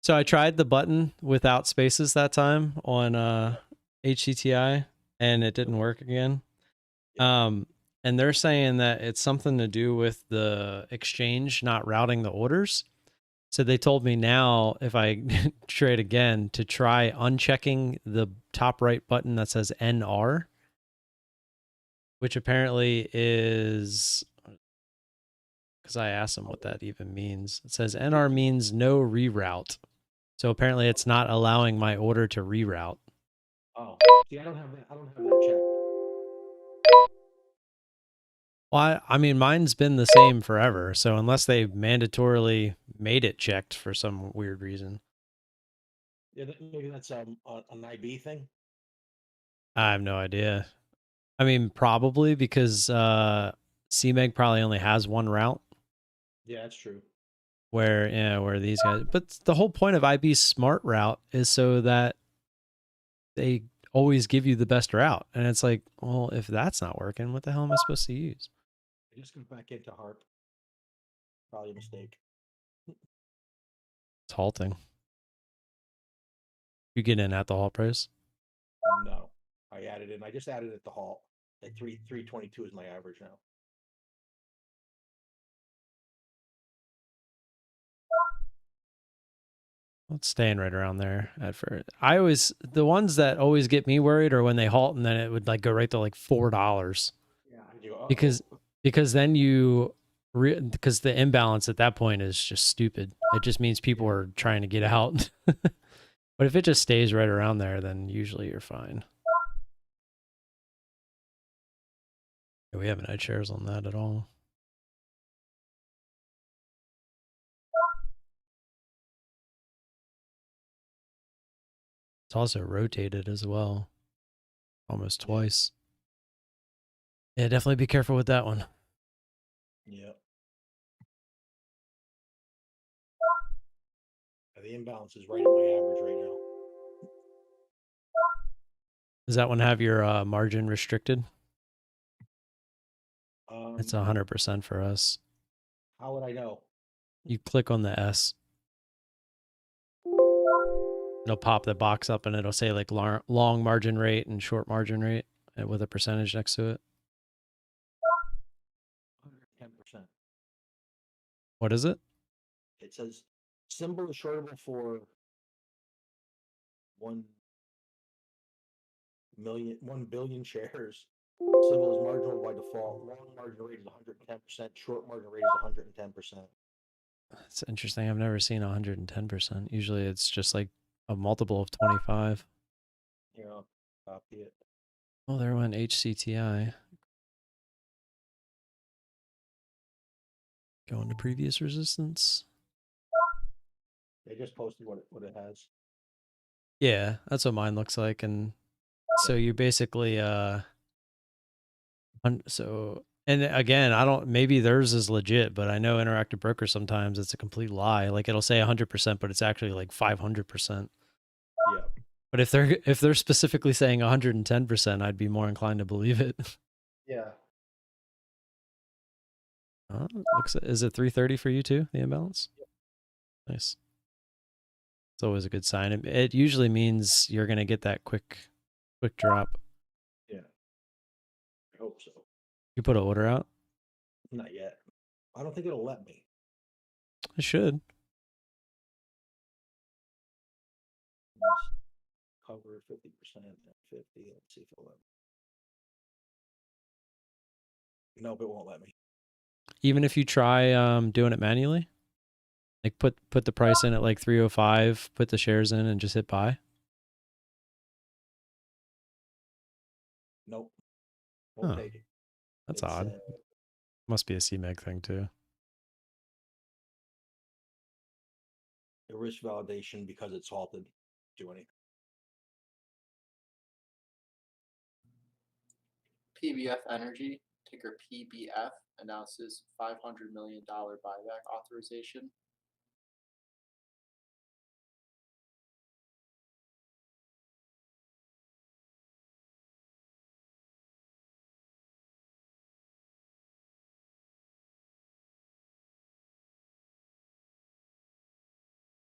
So I tried the button without spaces that time on HCTI, and it didn't work again. And they're saying that it's something to do with the exchange not routing the orders. So they told me now, if I trade again, to try unchecking the top right button that says NR, which apparently is, because I asked them what that even means. It says NR means no reroute. So apparently it's not allowing my order to reroute. Oh, see, I don't have that checked. Well, I mean, mine's been the same forever. So unless they mandatorily made it checked for some weird reason. Yeah, maybe that's an IB thing. I have no idea. I mean, probably because CMEG probably only has one route. Yeah, that's true. Where these guys, but the whole point of IB's smart route is so that they always give you the best route. And it's like, well, if that's not working, what the hell am I supposed to use? I just go back into HARP. Probably a mistake. It's halting. You get in at the halt price? No, I added in. I just added at the halt. At 322 is my average now. It's staying right around there at first. The ones that always get me worried are when they halt and then it would like go right to like $4. Yeah. Because then because the imbalance at that point is just stupid. It just means people are trying to get out. But if it just stays right around there, then usually you're fine. We haven't had shares on that at all. It's also rotated as well. Almost twice. Yeah, definitely be careful with that one. Yeah. The imbalance is right at my average right now. Does that one have your margin restricted? It's 100% for us. How would I know? You click on the S. It'll pop the box up and it'll say like long margin rate and short margin rate with a percentage next to it. 10%. What is it? It says symbol is shortable for 1 billion shares. Symbol is marginal by default. Long margin rate is 110%. Short margin rate is 110%. That's interesting. I've never seen 110%. Usually it's just like a multiple of 25. Yeah, copy it. Oh, there went HCTI. Going to previous resistance. They just posted what it has. Yeah, that's what mine looks like. And so you basically and again, maybe theirs is legit, but I know Interactive Broker sometimes it's a complete lie. Like it'll say 100%, but it's actually like 500%. Yeah. But if they're specifically saying 110%, I'd be more inclined to believe it. Yeah. Is it 330 for you too, the imbalance? Yep. Nice. It's always a good sign. It usually means you're going to get that quick drop. Yeah. I hope so. You put an order out? Not yet. I don't think it'll let me. It should. cover 50% and 50. Let's see if it'll let me. Nope, it won't let me. Even if you try doing it manually? Like put the price in at like 305, put the shares in and just hit buy? Nope. Won't take it. That's It's, odd. Must be a CMEG thing too. The risk validation because it's halted. Do anything. PBF Energy, ticker PBF, announces $500 million buyback authorization.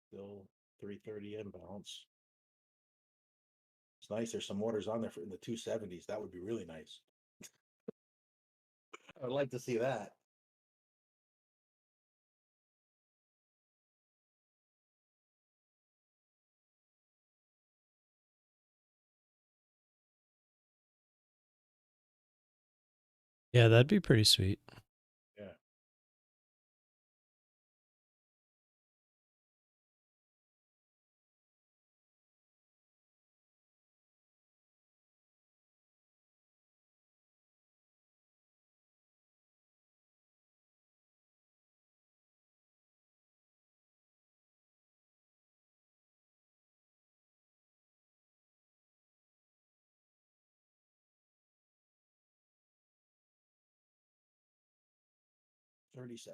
Still 330 imbalance. It's nice. There's some orders on there in the 270s. That would be really nice. I'd like to see that. Yeah, that'd be pretty sweet. Yeah. $30.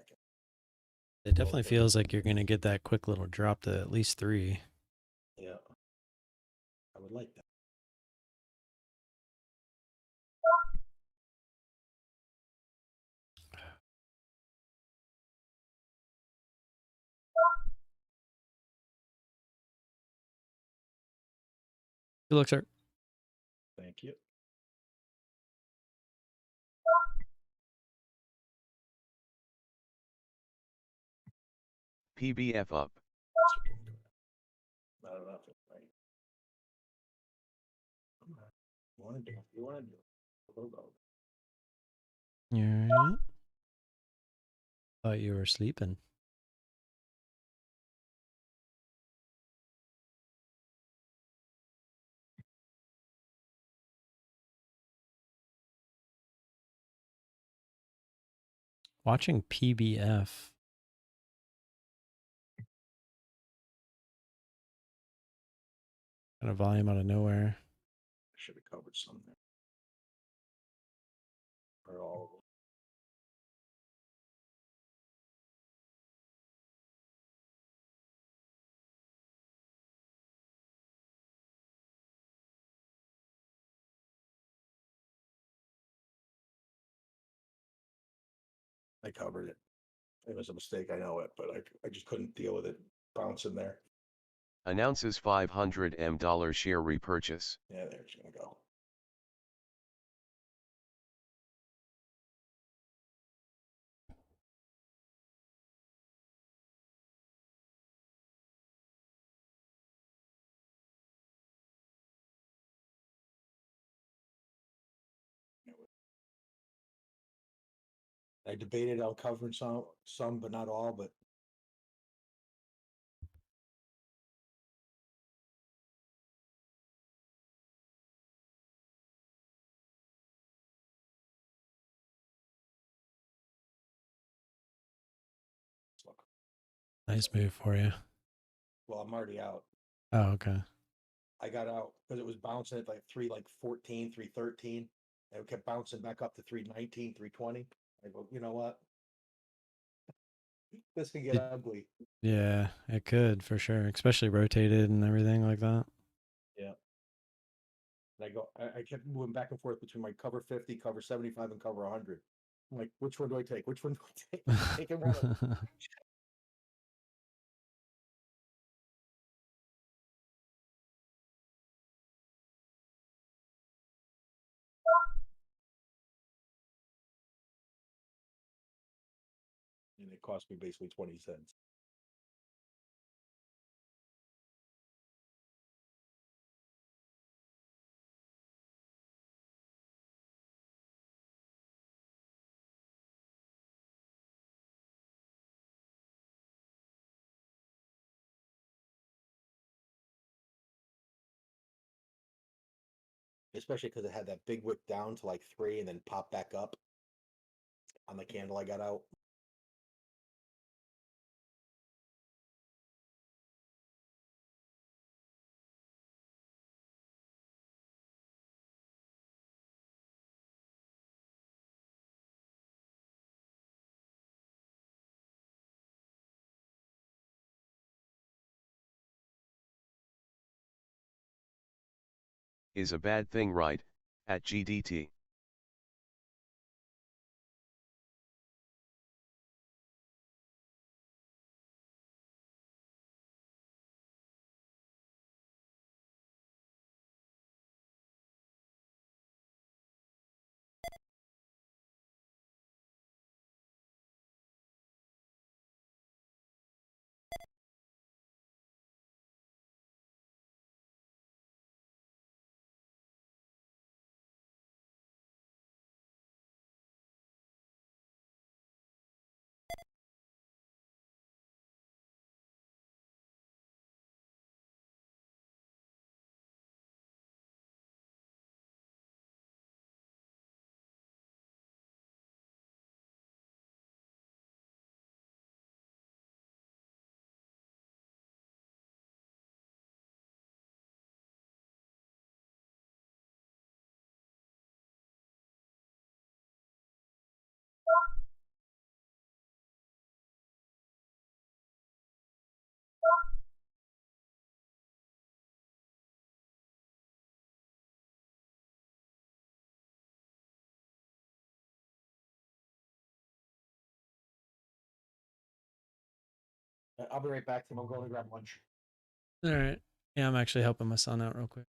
It definitely feels like you're going to get that quick little drop to at least 3. Yeah. I would like that. Good luck, sir. Thank you. PBF up. Not enough, right? You want to do it? You want to do it? Logo. All right. Thought you were sleeping. Watching PBF. Kind of volume out of nowhere. I should have covered some there. Or all of them. I covered it. It was a mistake, I know it, but I just couldn't deal with it bouncing there. Announces $500 share repurchase. Yeah, there it's gonna go. I debated on covering some, but not all, but Nice move for you. well, I'm already out. Oh, okay. I got out because it was bouncing at like 314, 313. And it kept bouncing back up to 319, 320. I go, you know what? This can get ugly. Yeah, it could for sure, especially rotated and everything like that. Yeah. And I kept moving back and forth between my cover 50, cover 75, and cover 100. I'm like, which one do I take? Which one do I take? I'm taking one of them. And it cost me basically 20 cents. especially because it had that big wick down to like 3 and then pop back up on the candle I got out. Is a bad thing, right? At GDT. I'll be right back. I'm going to grab lunch. All right. Yeah, I'm actually helping my son out real quick.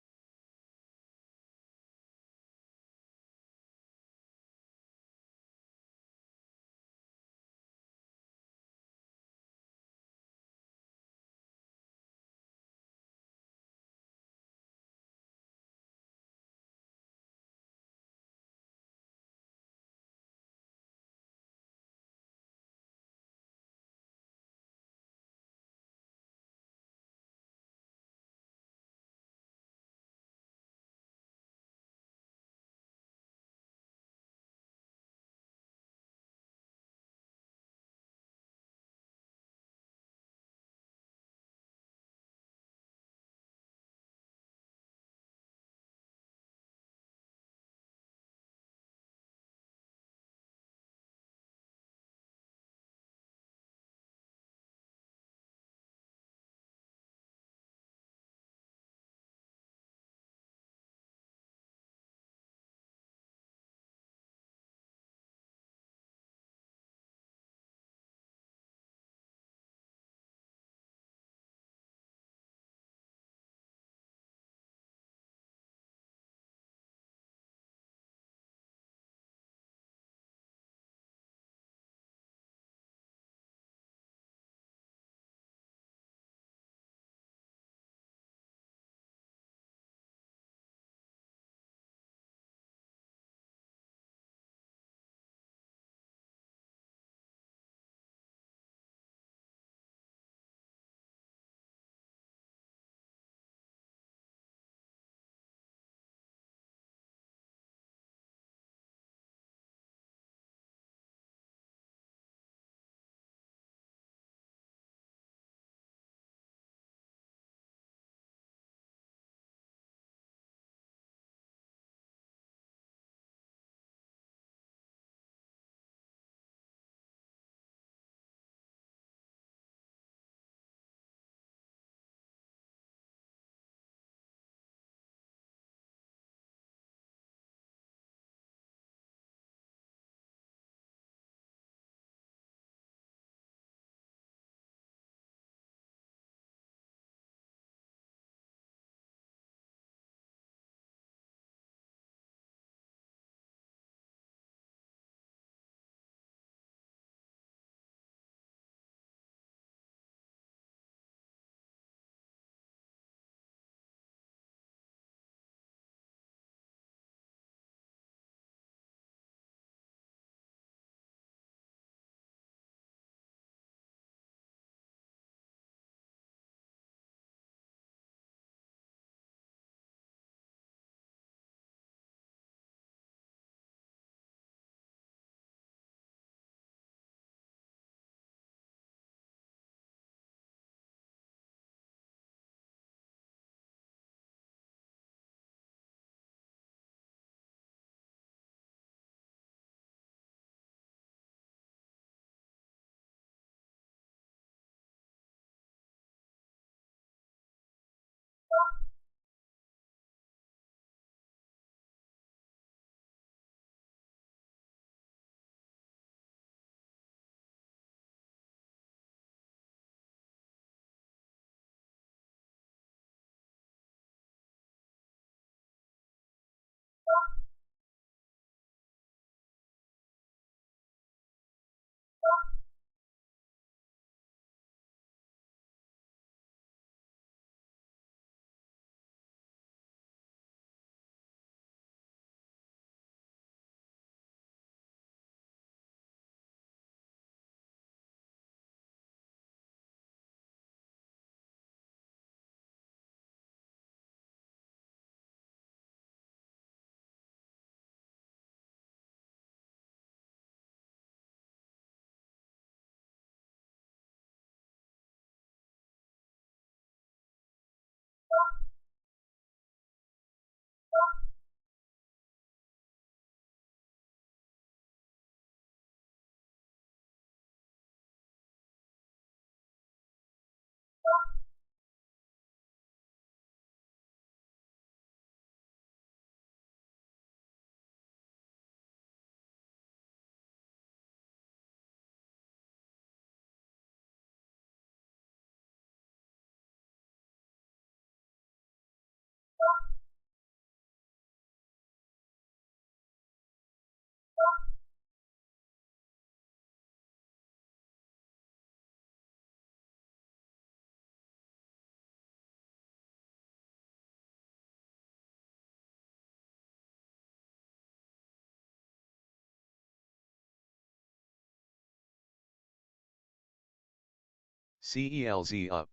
CELZ up.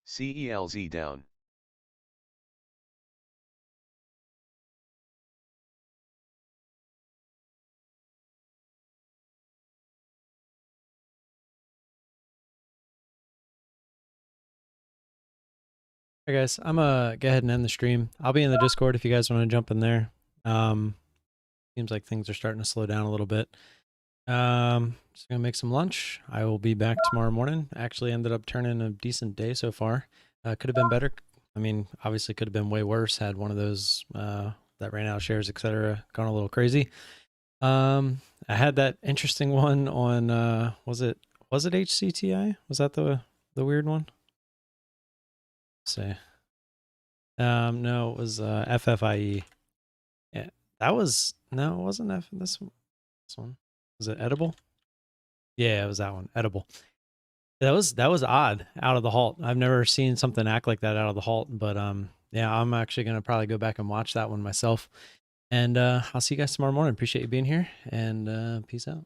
CELZ down. Hey guys, I'm gonna go ahead and end the stream. I'll be in the Discord if you guys want to jump in there. Seems like things are starting to slow down a little bit. Just gonna make some lunch. I will be back tomorrow morning. Actually ended up turning a decent day so far. Could have been better. I mean, obviously could have been way worse had one of those that ran out of shares, etc. gone a little crazy. I had that interesting one on was it HCTI? Was that the weird one? Let's see. No, it was FFIE. Yeah, that was no, it wasn't this one. Was it edible? Yeah, it was that one. Edible. That was odd out of the halt. I've never seen something act like that out of the halt, but yeah, I'm actually gonna probably go back and watch that one myself. And I'll see you guys tomorrow morning. Appreciate you being here, and peace out.